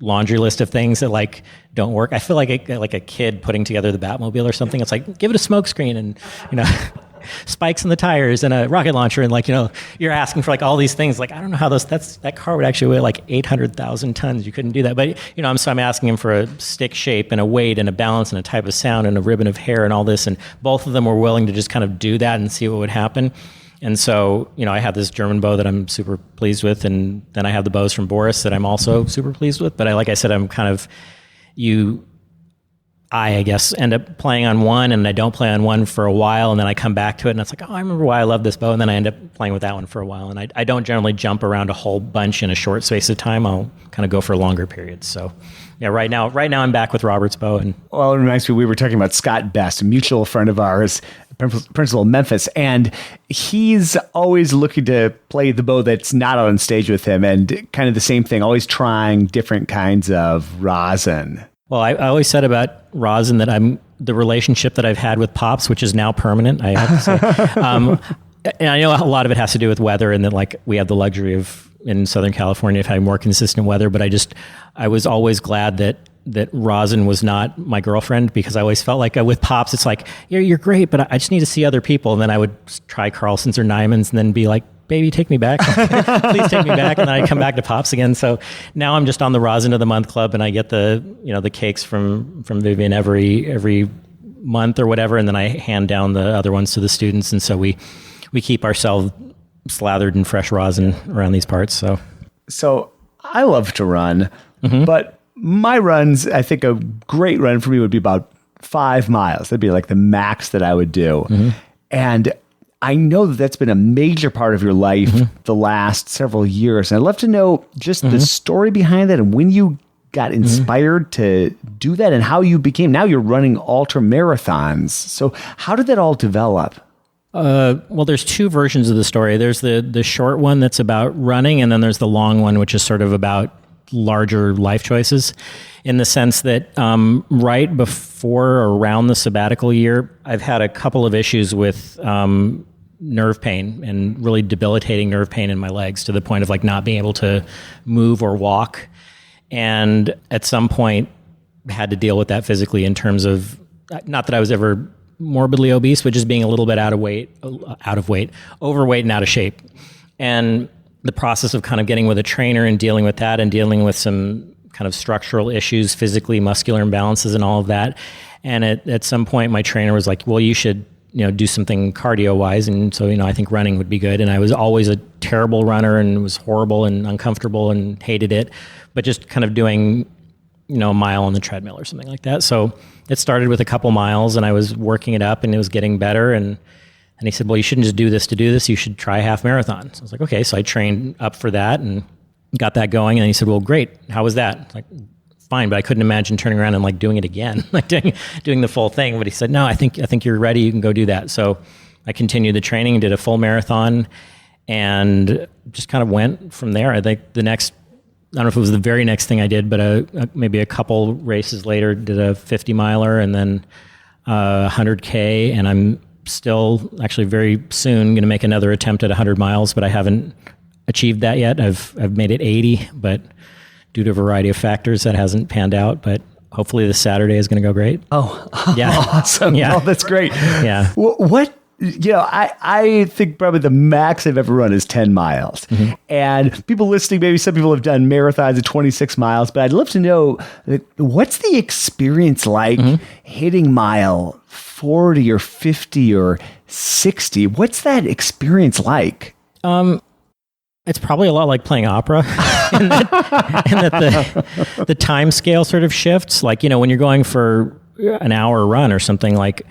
laundry list of things that like don't work. I feel like a kid putting together the Batmobile or something. It's like, give it a smoke screen and, spikes in the tires and a rocket launcher. And you're asking for like all these things. Like, I don't know how that car would actually weigh like 800,000 tons. You couldn't do that. But, so I'm asking him for a stick shape and a weight and a balance and a type of sound and a ribbon of hair and all this. And both of them were willing to just kind of do that and see what would happen. And so, I have this German bow that I'm super pleased with. And then I have the bows from Boris that I'm also super pleased with. But like I said, I'm kind of, I guess, end up playing on one and I don't play on one for a while, and then I come back to it and it's like, oh, I remember why I love this bow, and then I end up playing with that one for a while. And I don't generally jump around a whole bunch in a short space of time. I'll kind of go for longer periods. So yeah, right now I'm back with Robert's bow. Well, it reminds me, we were talking about Scott Best, a mutual friend of ours, principal of Memphis, and he's always looking to play the bow that's not on stage with him, and kind of the same thing, always trying different kinds of rosin. Well, I always said about rosin that the relationship that I've had with Pops, which is now permanent, I have to say. And I know a lot of it has to do with weather, and that like we have the luxury of in Southern California of having more consistent weather. But I was always glad that rosin was not my girlfriend, because I always felt like with Pops, it's like, you're great, but I just need to see other people. And then I would try Carlson's or Nyman's and then be like, baby, take me back. Please take me back. And then I come back to Pops again. So now I'm just on the Rosin of the Month Club, and I get the cakes from Vivian every month or whatever. And then I hand down the other ones to the students. And so we keep ourselves slathered in fresh rosin around these parts. So I love to run, but my runs, I think a great run for me would be about 5 miles. That'd be like the max that I would do. And I know that that's been a major part of your life the last several years. And I'd love to know just the story behind that, and when you got inspired to do that, and how you became, now you're running ultra marathons. So how did that all develop? Well, there's two versions of the story. There's the short one that's about running, and then there's the long one, which is sort of about larger life choices, in the sense that right before or around the sabbatical year, I've had a couple of issues with nerve pain, and really debilitating nerve pain in my legs, to the point of like not being able to move or walk. And at some point had to deal with that physically, in terms of, not that I was ever morbidly obese, but just being a little bit overweight and out of shape. And the process of kind of getting with a trainer and dealing with that, and dealing with some kind of structural issues, physically, muscular imbalances and all of that. And at some point my trainer was like, well, you should, do something cardio wise. And so, I think running would be good. And I was always a terrible runner, and was horrible and uncomfortable and hated it, but just kind of doing a mile on the treadmill or something like that. So it started with a couple miles, and I was working it up, and it was getting better. And he said, well, you shouldn't just do this to do this. You should try a half marathon. So I was like, okay. So I trained up for that and got that going. And he said, well, great. How was that? Like, fine. But I couldn't imagine turning around and like doing it again, like doing the full thing. But he said, no, I think you're ready. You can go do that. So I continued the training, did a full marathon, and just kind of went from there. I think I don't know if it was the very next thing I did, but maybe a couple races later, did a 50 miler and then 100K. And I'm still actually very soon going to make another attempt at 100 miles, but I haven't achieved that yet. I've made it 80, but due to a variety of factors, that hasn't panned out. But hopefully this Saturday is going to go great. Oh, yeah. Awesome. Yeah. Oh, that's great. Yeah. What, I think probably the max I've ever run is 10 miles. Mm-hmm. And people listening, maybe some people have done marathons of 26 miles, but I'd love to know, what's the experience like hitting mile 40 or 50 or 60? What's that experience like? It's probably a lot like playing opera in that the time scale sort of shifts. Like, when you're going for an hour run or something, like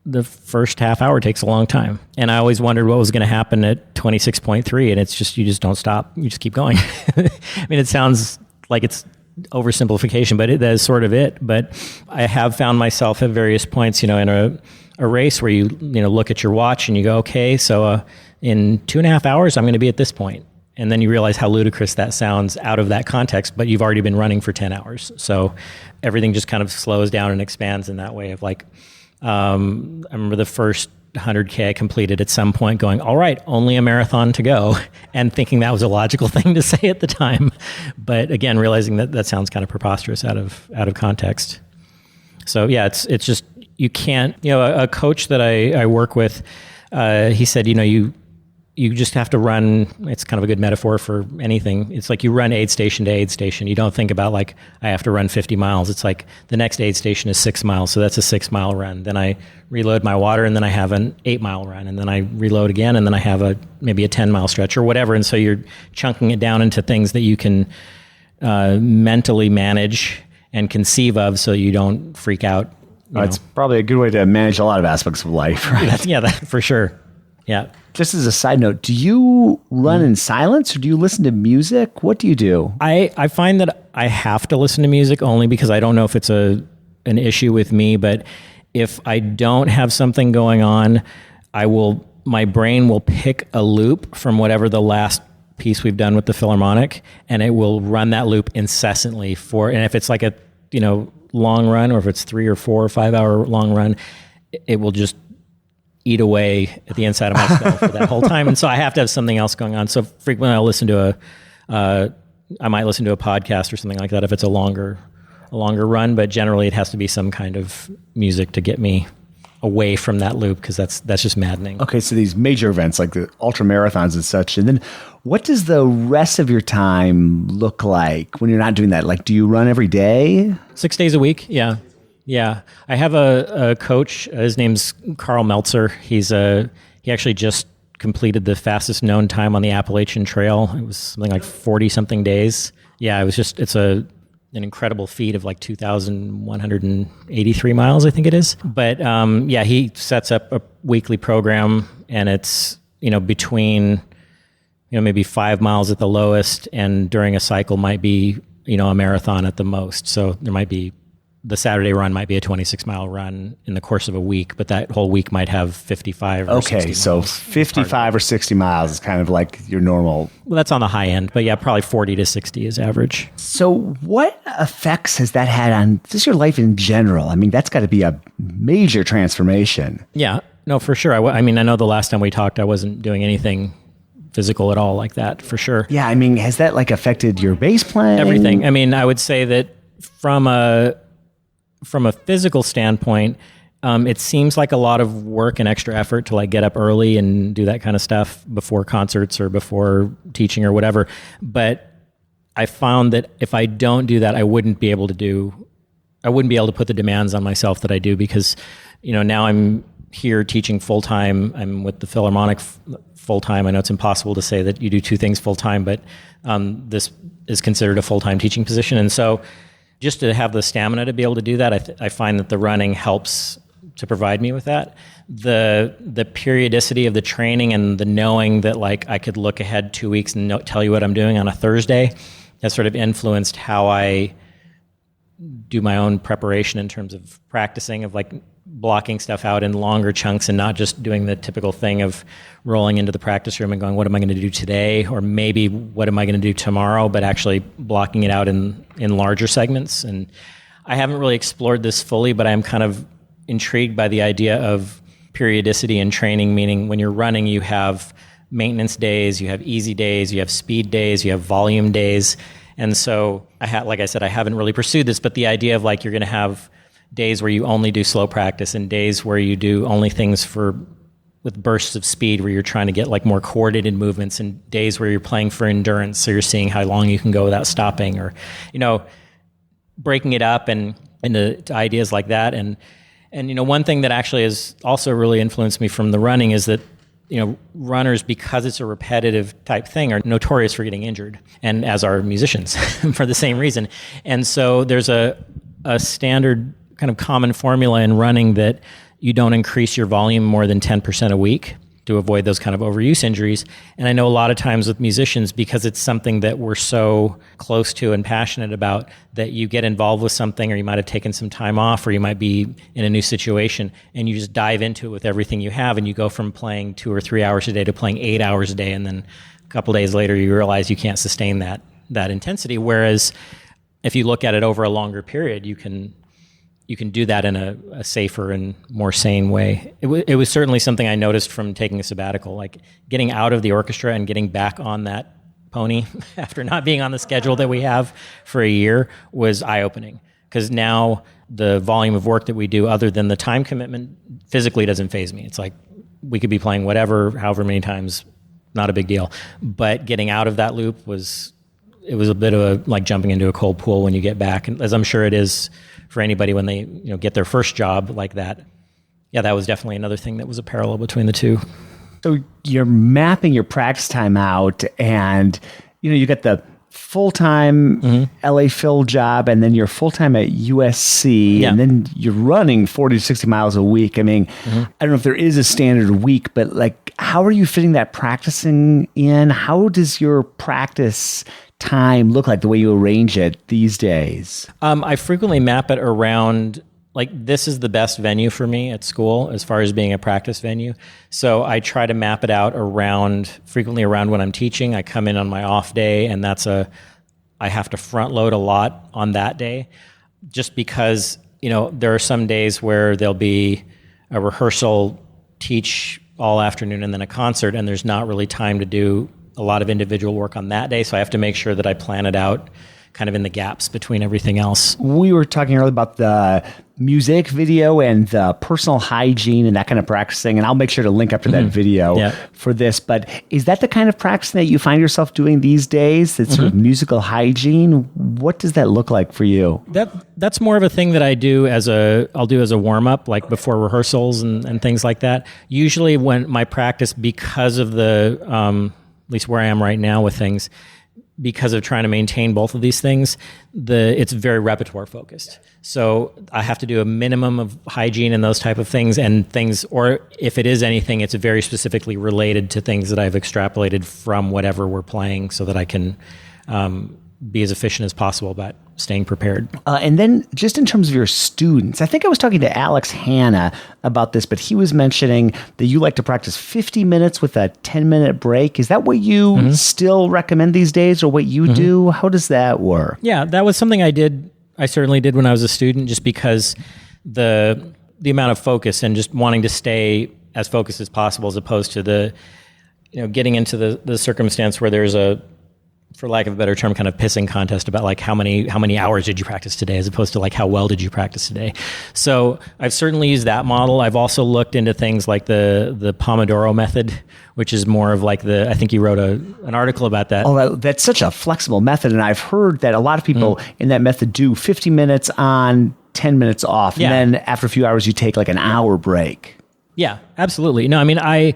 the first half hour takes a long time. And I always wondered what was going to happen at 26.3. And it's just, you just don't stop. You just keep going. I mean, it sounds like it's oversimplification, but that is sort of it. But I have found myself at various points, in a race where you look at your watch and you go, okay, so in 2.5 hours, I'm going to be at this point. And then you realize how ludicrous that sounds out of that context, but you've already been running for 10 hours. So everything just kind of slows down and expands in that way of like, I remember the first 100K I completed at some point going, all right, only a marathon to go, and thinking that was a logical thing to say at the time. But again, realizing that sounds kind of preposterous out of context. So yeah, it's just, you can't, a coach that I work with, he said, you just have to run. It's kind of a good metaphor for anything. It's like you run aid station to aid station. You don't think about like, I have to run 50 miles. It's like the next aid station is 6 miles. So that's a 6 mile run. Then I reload my water, and then I have an 8 mile run, and then I reload again. And then I have maybe a 10 mile stretch or whatever. And so you're chunking it down into things that you can mentally manage and conceive of, so you don't freak out. It's probably a good way to manage a lot of aspects of life, right? Yeah, for sure. Yeah. Just as a side note, do you run in silence, or do you listen to music? What do you do? I find that I have to listen to music only because I don't know if it's an issue with me, but if I don't have something going on, my brain will pick a loop from whatever the last piece we've done with the Philharmonic, and it will run that loop incessantly and if it's like a, long run, or if it's 3 or 4 or 5 hour long run, it will just eat away at the inside of my skull for that whole time. And so I have to have something else going on. So frequently I'll listen to I might listen to a podcast or something like that if it's a longer run, but generally it has to be some kind of music to get me away from that loop, because that's just maddening. Okay, so these major events like the ultra marathons and such, and then what does the rest of your time look like when you're not doing that? Like, do you run every day? 6 days a week, yeah. Yeah, I have a coach. His name's Carl Meltzer. He actually just completed the fastest known time on the Appalachian Trail. It was something like 40-something days. Yeah, it's an incredible feat of like 2,183 miles, I think it is. But he sets up a weekly program, and it's between maybe 5 miles at the lowest, and during a cycle might be a marathon at the most. So there might be. The Saturday run might be a 26-mile run in the course of a week, but that whole week might have 55 or 60 miles. Okay, so 55 or 60 miles is kind of like your normal... Well, that's on the high end, but yeah, probably 40 to 60 is average. So what effects has that had on just your life in general? I mean, that's got to be a major transformation. Yeah, no, for sure. I know the last time we talked, I wasn't doing anything physical at all like that, for sure. Yeah, I mean, has that like affected your bass playing? Everything. I mean, I would say that from a physical standpoint, it seems like a lot of work and extra effort to like get up early and do that kind of stuff before concerts or before teaching or whatever. But I found that if I don't do that, I wouldn't be able to put the demands on myself that I do, because, now I'm here teaching full time. I'm with the Philharmonic full time. I know it's impossible to say that you do two things full time, but this is considered a full time teaching position. And so just to have the stamina to be able to do that, I find that the running helps to provide me with that. The periodicity of the training and the knowing that like I could look ahead 2 weeks and tell you what I'm doing on a Thursday has sort of influenced how I do my own preparation in terms of practicing, of like blocking stuff out in longer chunks and not just doing the typical thing of rolling into the practice room and going, what am I going to do today? Or maybe what am I going to do tomorrow? But actually blocking it out in larger segments. And I haven't really explored this fully, but I'm kind of intrigued by the idea of periodicity in training, meaning when you're running, you have maintenance days, you have easy days, you have speed days, you have volume days. And so, like I said, I haven't really pursued this, but the idea of like you're going to have days where you only do slow practice and days where you do only things with bursts of speed where you're trying to get like more coordinated movements, and days where you're playing for endurance, so you're seeing how long you can go without stopping, or, breaking it up and into ideas like that. And one thing that actually has also really influenced me from the running is that runners, because it's a repetitive type thing, are notorious for getting injured, and as are musicians for the same reason. And so there's a standard kind of common formula in running that you don't increase your volume more than 10% a week to avoid those kind of overuse injuries. And I know a lot of times with musicians, because it's something that we're so close to and passionate about, that you get involved with something, or you might have taken some time off, or you might be in a new situation, and you just dive into it with everything you have, and you go from playing 2 or 3 hours a day to playing 8 hours a day, and then a couple days later you realize you can't sustain that intensity. Whereas if you look at it over a longer period, you can do that in a safer and more sane way. It was certainly something I noticed from taking a sabbatical, like getting out of the orchestra and getting back on that pony after not being on the schedule that we have for a year was eye-opening. Because now the volume of work that we do, other than the time commitment, physically doesn't faze me. It's like we could be playing whatever, however many times, not a big deal. But getting out of that loop was a bit of like jumping into a cold pool when you get back, and as I'm sure it is for anybody when they get their first job like that. Yeah, that was definitely another thing that was a parallel between the two. So you're mapping your practice time out, and you got the full-time LA Phil job, and then you're full-time at USC, and then you're running 40 to 60 miles a week. I mean, I don't know if there is a standard week, but like, how are you fitting that practicing in? How does your practice time look like, the way you arrange it these days? I frequently map it around, like, this is the best venue for me at school as far as being a practice venue. So I try to map it out frequently around when I'm teaching. I come in on my off day, and I have to front load a lot on that day, just because, there are some days where there'll be a rehearsal, teach all afternoon, and then a concert, and there's not really time to do a lot of individual work on that day. So I have to make sure that I plan it out kind of in the gaps between everything else. We were talking earlier about the music video and the personal hygiene and that kind of practicing, and I'll make sure to link up to that video for this. But is that the kind of practicing that you find yourself doing these days, that sort of musical hygiene? What does that look like for you? That's more of a thing that I'll do as a warm-up, like before rehearsals and things like that. Usually when my practice, because of the at least where I am right now with things, because of trying to maintain both of these things, it's very repertoire focused. So I have to do a minimum of hygiene and those type of things, or if it is anything, it's very specifically related to things that I've extrapolated from whatever we're playing, so that I can be as efficient as possible about staying prepared. And then just in terms of your students, I think I was talking to Alex Hanna about this, but he was mentioning that you like to practice 50 minutes with a 10-minute break. Is that what you still recommend these days, or what you do? How does that work? Yeah, that was something I certainly did when I was a student, just because the amount of focus and just wanting to stay as focused as possible, as opposed to getting into the circumstance where there's for lack of a better term, kind of pissing contest about like how many hours did you practice today, as opposed to like how well did you practice today. So I've certainly used that model. I've also looked into things like the Pomodoro Method, which is more of like I think you wrote an article about that. Oh, that's such a flexible method, and I've heard that a lot of people in that method do 50 minutes on, 10 minutes off, and then after a few hours you take like an hour break. Yeah, absolutely. No, I mean, I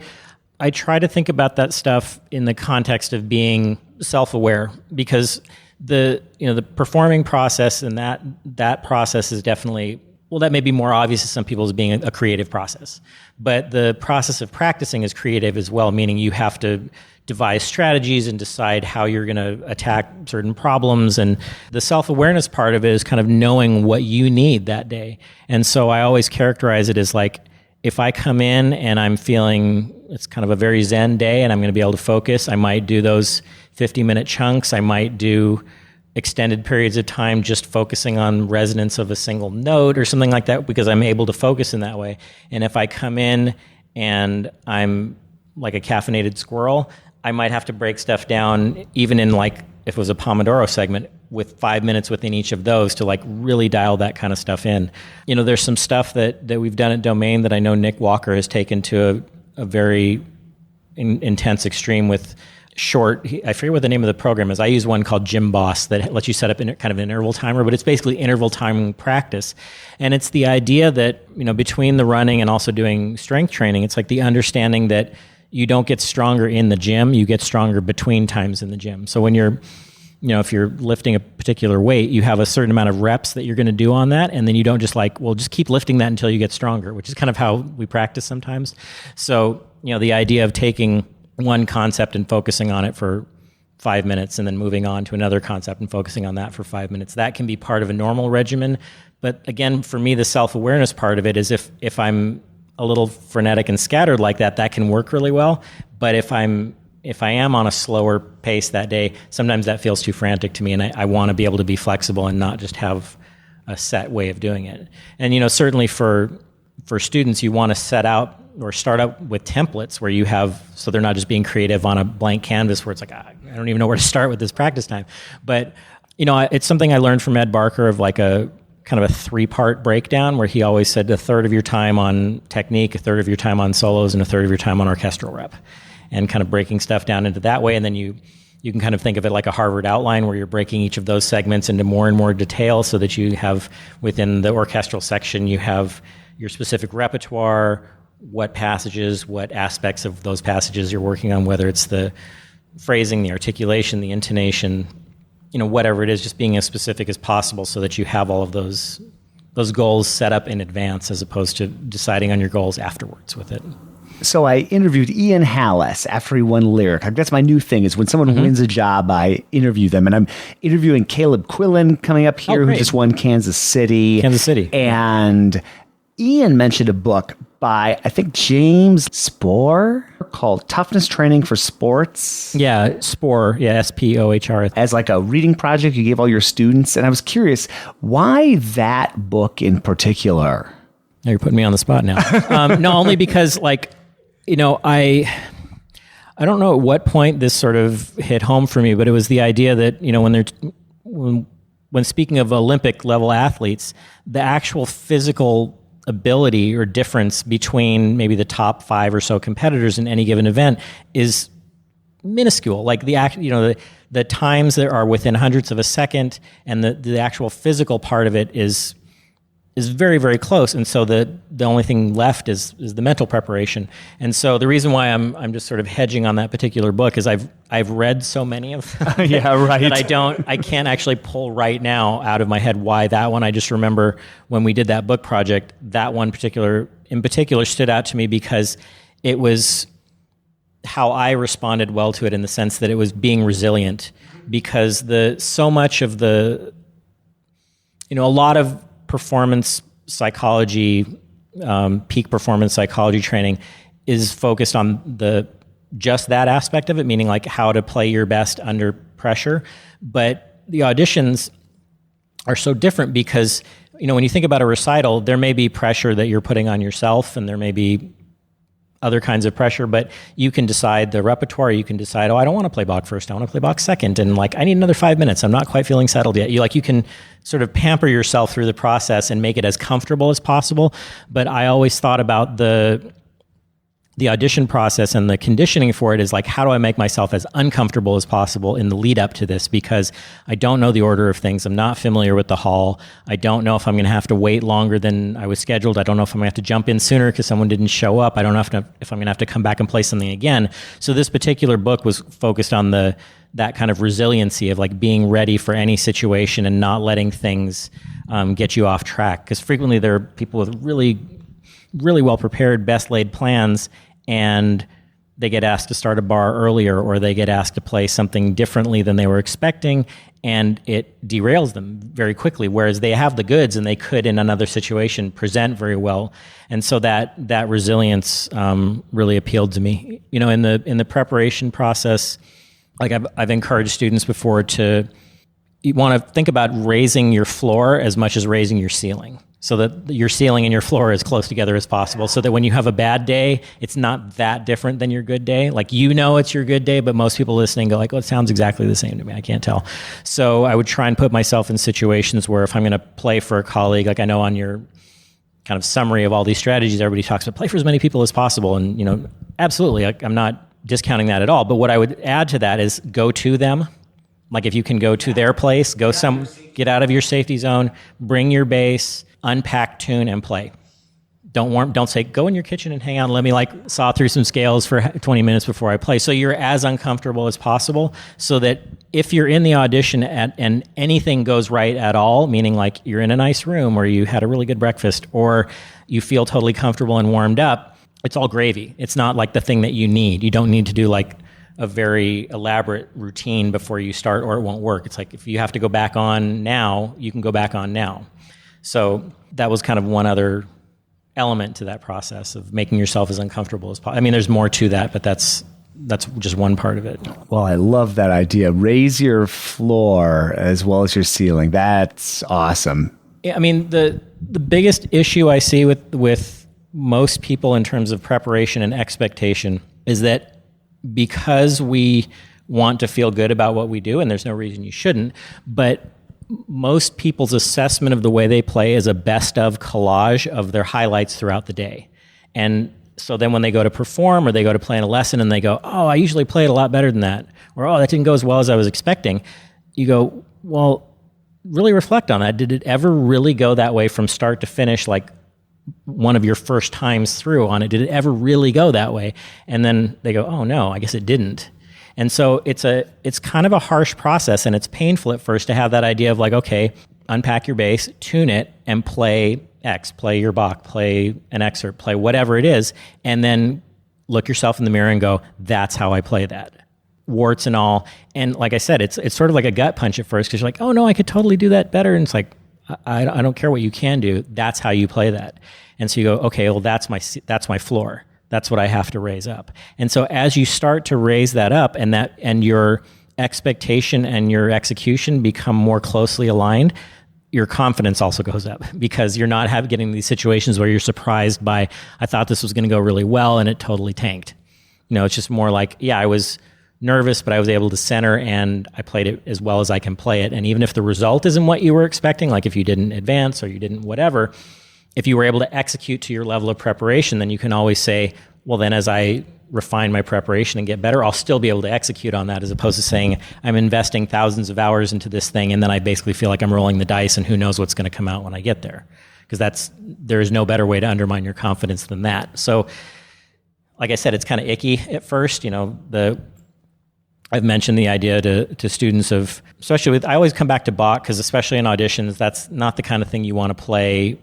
try to think about that stuff in the context of being self-aware, because the performing process, and that process is definitely, well, that may be more obvious to some people as being a creative process. But the process of practicing is creative as well, meaning you have to devise strategies and decide how you're going to attack certain problems. And the self-awareness part of it is kind of knowing what you need that day. And so I always characterize it as like, if I come in and I'm feeling it's kind of a very zen day and I'm going to be able to focus, I might do those 50-minute chunks. I might do extended periods of time just focusing on resonance of a single note or something like that, because I'm able to focus in that way. And if I come in and I'm like a caffeinated squirrel, I might have to break stuff down, even in like, if it was a Pomodoro segment, with 5 minutes within each of those to like really dial that kind of stuff in. There's some stuff that we've done at Domain that I know Nick Walker has taken to a very intense extreme with short, I forget what the name of the program is. I use one called Gym Boss that lets you set up kind of an interval timer, but it's basically interval timing practice. And it's the idea that, between the running and also doing strength training, it's like the understanding that you don't get stronger in the gym, you get stronger between times in the gym. So when you're, if you're lifting a particular weight, you have a certain amount of reps that you're going to do on that. And then you don't just just keep lifting that until you get stronger, which is kind of how we practice sometimes. So, the idea of taking one concept and focusing on it for 5 minutes and then moving on to another concept and focusing on that for 5 minutes, that can be part of a normal regimen. But again, for me, the self-awareness part of it is if I'm a little frenetic and scattered like that, that can work really well. But if I am on a slower pace that day, sometimes that feels too frantic to me, and I want to be able to be flexible and not just have a set way of doing it. And certainly for students, you want to set out or start out with templates where you have, so they're not just being creative on a blank canvas where it's like, I don't even know where to start with this practice time. But it's something I learned from Ed Barker of like a kind of a 3-part breakdown where he always said a third of your time on technique, a third of your time on solos, and a third of your time on orchestral rep, and kind of breaking stuff down into that way. And then you can kind of think of it like a Harvard outline where you're breaking each of those segments into more and more detail so that you have within the orchestral section, you have your specific repertoire, what passages, what aspects of those passages you're working on, whether it's the phrasing, the articulation, the intonation, whatever it is, just being as specific as possible so that you have all of those goals set up in advance as opposed to deciding on your goals afterwards with it. So I interviewed Ian Hallis after he won Lyric. That's my new thing is when someone wins a job, I interview them. And I'm interviewing Caleb Quillen coming up here, who just won Kansas City. And Ian mentioned a book by, I think, James Spohr called Toughness Training for Sports. Yeah, Spohr. Yeah, Spohr. As like a reading project you gave all your students. And I was curious, why that book in particular? Now you're putting me on the spot now. No, only because I don't know at what point this sort of hit home for me, but it was the idea that, when speaking of Olympic level athletes, the actual physical ability or difference between maybe the top 5 or so competitors in any given event is minuscule. Like the times that are within hundredths of a second, and the actual physical part of it is very, very close. And so the only thing left is the mental preparation. And so the reason why I'm just sort of hedging on that particular book is I've read so many of them that I can't actually pull right now out of my head why that one. I just remember when we did that book project, that one in particular stood out to me because it was how I responded well to it in the sense that it was being resilient, because so much of a lot of performance psychology, peak performance psychology training is focused on just that aspect of it, meaning like how to play your best under pressure. But the auditions are so different because, when you think about a recital, there may be pressure that you're putting on yourself and there may be other kinds of pressure, but you can decide the repertoire. You can decide, I don't want to play Bach first. I want to play Bach second. And I need another 5 minutes. I'm not quite feeling settled yet. You can sort of pamper yourself through the process and make it as comfortable as possible. But I always thought about the audition process and the conditioning for it is like, how do I make myself as uncomfortable as possible in the lead up to this? Because I don't know the order of things. I'm not familiar with the hall. I don't know if I'm going to have to wait longer than I was scheduled. I don't know if I'm going to have to jump in sooner because someone didn't show up. I don't know if I'm going to have to come back and play something again. So this particular book was focused on the that kind of resiliency of like being ready for any situation and not letting things get you off track. Because frequently there are people with really, really well prepared, best laid plans, and they get asked to start a bar earlier, or they get asked to play something differently than they were expecting, and it derails them very quickly. Whereas they have the goods, and they could, in another situation, present very well. And so that resilience really appealed to me. You know, in the preparation process, like I've encouraged students before to, you want to think about raising your floor as much as raising your ceiling, so that your ceiling and your floor are as close together as possible, so that when you have a bad day, it's not that different than your good day. Like, you know, it's your good day, but most people listening go like, well, it sounds exactly the same to me. I can't tell. So I would try and put myself in situations where if I'm going to play for a colleague, like I know on your kind of summary of all these strategies, everybody talks about play for as many people as possible. And, you know, absolutely, I'm not discounting that at all. But what I would add to that is go to them. Like, if you can go to their place, get out of your safety zone, bring your bass, unpack, tune, and play. Don't say, go in your kitchen and hang out and let me like saw through some scales for 20 minutes before I play. So you're as uncomfortable as possible, so that if you're in the audition and anything goes right at all, meaning like you're in a nice room or you had a really good breakfast or you feel totally comfortable and warmed up, it's all gravy. It's not like the thing that you need. You don't need to do like a very elaborate routine before you start, or it won't work. It's like, if you have to go back on now, you can go back on now. So that was kind of one other element to that process of making yourself as uncomfortable as possible. I mean, there's more to that, but that's just one part of it. Well, I love that idea. Raise your floor as well as your ceiling. That's awesome. Yeah, I mean, the biggest issue I see with most people in terms of preparation and expectation is that because we want to feel good about what we do, and there's no reason you shouldn't, but most people's assessment of the way they play is a best of collage of their highlights throughout the day. And so then when they go to perform or they go to play in a lesson and they go, oh, I usually play it a lot better than that, or oh, that didn't go as well as I was expecting, you go, well, really reflect on that. Did it ever really go that way from start to finish, like one of your first times through on it? Did it ever really go that way? And then they go, oh no, I guess it didn't. And so it's kind of a harsh process, and it's painful at first to have that idea of like, okay, unpack your bass, tune it, and play X, play your Bach, play an excerpt, play whatever it is, and then look yourself in the mirror and go, that's how I play that, warts and all. And like I said, it's sort of like a gut punch at first, because you're like, oh no, I could totally do that better. And it's like, I don't care what you can do. That's how you play that. And so you go, okay, well, that's my floor. That's what I have to raise up. And so as you start to raise that up, and your expectation and your execution become more closely aligned, your confidence also goes up, because you're not getting these situations where you're surprised by, I thought this was going to go really well and it totally tanked. You know, it's just more like, yeah, I was nervous, but I was able to center and I played it as well as I can play it. And even if the result isn't what you were expecting, like if you didn't advance or you didn't whatever, if you were able to execute to your level of preparation, then you can always say, well, then as I refine my preparation and get better, I'll still be able to execute on that, as opposed to saying I'm investing thousands of hours into this thing and then I basically feel like I'm rolling the dice and who knows what's going to come out when I get there. Because there is no better way to undermine your confidence than that. So, like I said, it's kind of icky at first. You know, I've mentioned the idea to students of, especially I always come back to Bach, because especially in auditions, that's not the kind of thing you want to play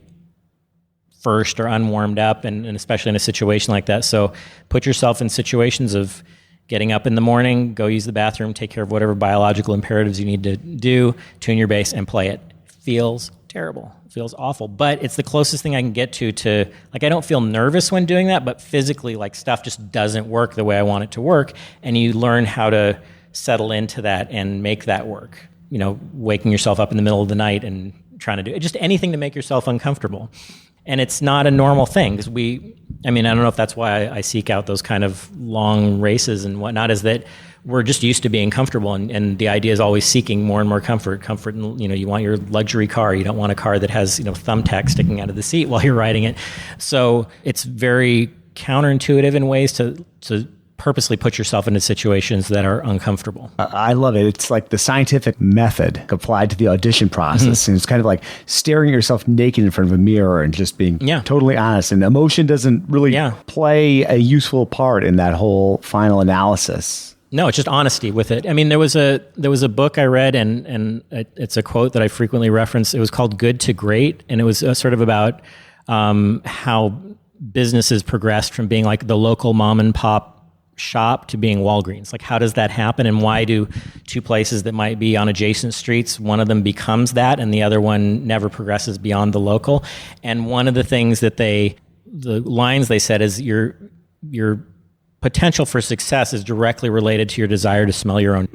first or unwarmed up, and especially in a situation like that. So put yourself in situations of getting up in the morning, go use the bathroom, take care of whatever biological imperatives you need to do, tune your bass and play it. Feels terrible. Feels awful. But it's the closest thing I can get to, like, I don't feel nervous when doing that, but physically, like, stuff just doesn't work the way I want it to work. And you learn how to settle into that and make that work. You know, waking yourself up in the middle of the night and trying to do just anything to make yourself uncomfortable. And it's not a normal thing, because I don't know if that's why I seek out those kind of long races and whatnot, is that we're just used to being comfortable, and the idea is always seeking more and more comfort. And, you know, you want your luxury car. You don't want a car that has, you know, thumbtacks sticking out of the seat while you're riding it. So it's very counterintuitive in ways to purposely put yourself into situations that are uncomfortable. I love it. It's like the scientific method applied to the audition process. Mm-hmm. And it's kind of like staring at yourself naked in front of a mirror and just being totally honest. And emotion doesn't really play a useful part in that whole final analysis. No, it's just honesty with it. I mean, there was a book I read, and it's a quote that I frequently reference. It was called "Good to Great," and it was sort of about how businesses progressed from being like the local mom and pop shop to being Walgreens. Like, how does that happen, and why do two places that might be on adjacent streets, one of them becomes that, and the other one never progresses beyond the local? And one of the things that the lines they said is your potential for success is directly related to your desire to smell your own,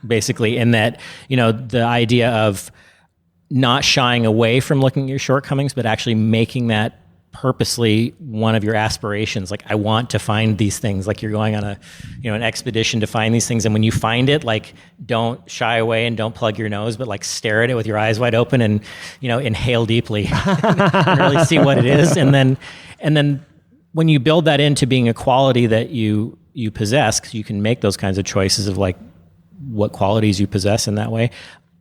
basically, in that, the idea of not shying away from looking at your shortcomings, but actually making that purposely one of your aspirations. Like, I want to find these things. Like, you're going on an expedition to find these things. And when you find it, like, don't shy away and don't plug your nose, but like stare at it with your eyes wide open and, inhale deeply and really see what it is. And then when you build that into being a quality that you possess, 'cause you can make those kinds of choices of like what qualities you possess in that way,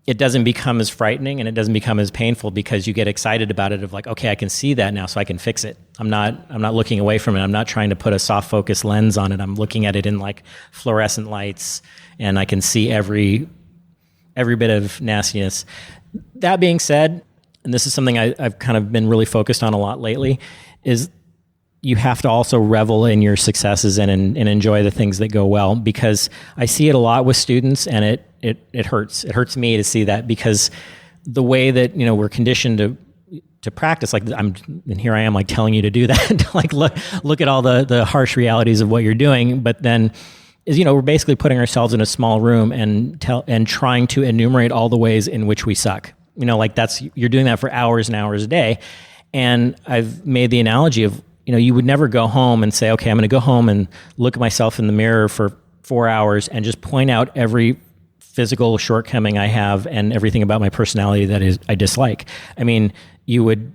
it doesn't become as frightening and it doesn't become as painful, because you get excited about it of like, okay, I can see that now, so I can fix it. I'm not looking away from it. I'm not trying to put a soft focus lens on it. I'm looking at it in like fluorescent lights, and I can see every bit of nastiness. That being said, and this is something I've kind of been really focused on a lot lately, is you have to also revel in your successes and enjoy the things that go well, because I see it a lot with students, and it hurts. It hurts me to see that, because the way that, we're conditioned to practice, like and here I am like telling you to do that, like look at all the harsh realities of what you're doing, but then we're basically putting ourselves in a small room and trying to enumerate all the ways in which we suck. Like you're doing that for hours and hours a day. And I've made the analogy of, you would never go home and say, okay, I'm going to go home and look at myself in the mirror for 4 hours and just point out every physical shortcoming I have and everything about my personality that I dislike. I mean, you'd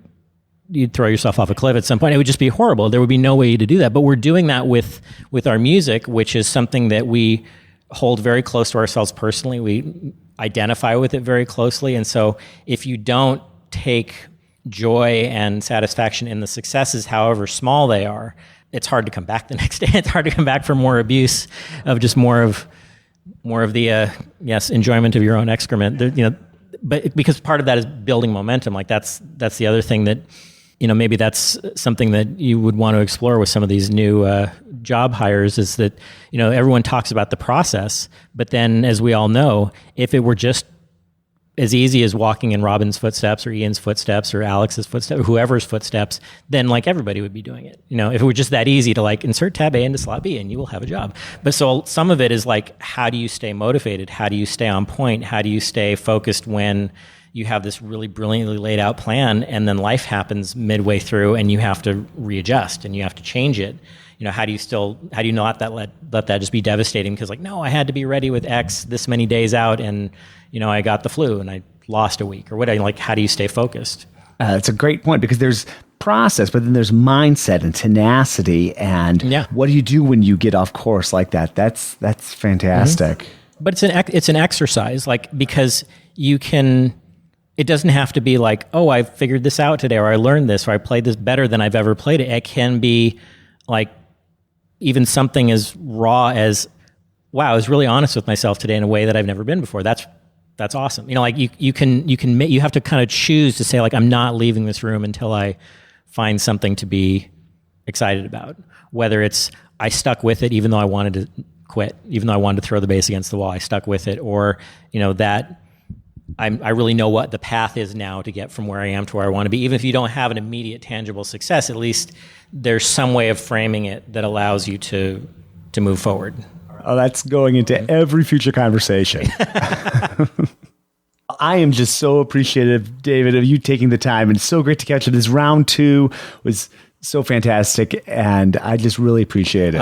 throw yourself off a cliff at some point. It would just be horrible. There would be no way to do that. But we're doing that with our music, which is something that we hold very close to ourselves personally. We identify with it very closely. And so if you don't take joy and satisfaction in the successes, however small they are, it's hard to come back the next day. It's hard to come back for more abuse of just more of the enjoyment of your own excrement. But because part of that is building momentum. Like that's the other thing that, maybe that's something that you would want to explore with some of these new job hires, is that, everyone talks about the process, but then, as we all know, if it were just as easy as walking in Robin's footsteps or Ian's footsteps or Alex's footsteps or whoever's footsteps, then like everybody would be doing it. If it were just that easy to like insert tab A into slot B and you will have a job. But so some of it is like, how do you stay motivated? How do you stay on point? How do you stay focused when you have this really brilliantly laid out plan and then life happens midway through and you have to readjust and you have to change it? How do you not let that just be devastating? Because like, no, I had to be ready with X this many days out, and I got the flu and I lost a week or whatever. Like, how do you stay focused? That's a great point, because there's process, but then there's mindset and tenacity, and what do you do when you get off course like that? That's fantastic. Mm-hmm. But it's an exercise, like, because you can. It doesn't have to be like, oh, I figured this out today, or I learned this, or I played this better than I've ever played it. It can be like even something as raw as, wow, I was really honest with myself today in a way that I've never been before. That's awesome. Like you have to kind of choose to say like, I'm not leaving this room until I find something to be excited about. Whether it's I stuck with it even though I wanted to quit, even though I wanted to throw the bass against the wall, I stuck with it, or that I really know what the path is now to get from where I am to where I want to be. Even if you don't have an immediate tangible success, at least there's some way of framing it that allows you to move forward. Oh, that's going into every future conversation. I am just so appreciative, David, of you taking the time, and it's so great to catch it. This round 2 was so fantastic, and I just really appreciate it.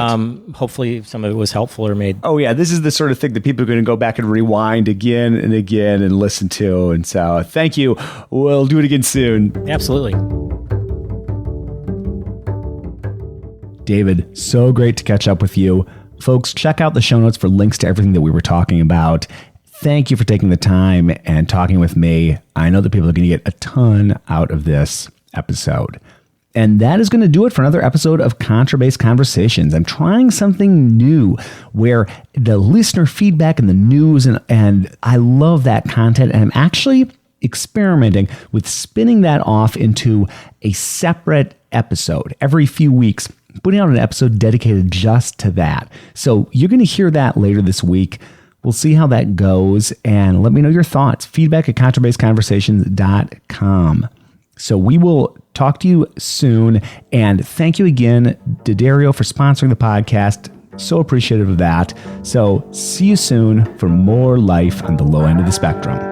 Hopefully some of it was helpful or made. Oh yeah, this is the sort of thing that people are going to go back and rewind again and again and listen to. And so thank you. We'll do it again soon. Absolutely. David, so great to catch up with you. Folks, check out the show notes for links to everything that we were talking about. Thank you for taking the time and talking with me. I know that people are going to get a ton out of this episode. And that is going to do it for another episode of Contrabass Conversations. I'm trying something new where the listener feedback and the news, and I love that content. And I'm actually experimenting with spinning that off into a separate episode every few weeks, putting out an episode dedicated just to that. So you're going to hear that later this week. We'll see how that goes, and let me know your thoughts. Feedback at contrabassconversations.com. So we will talk to you soon, and thank you again to Dario for sponsoring the podcast. So appreciative of that. So see you soon for more life on the low end of the spectrum.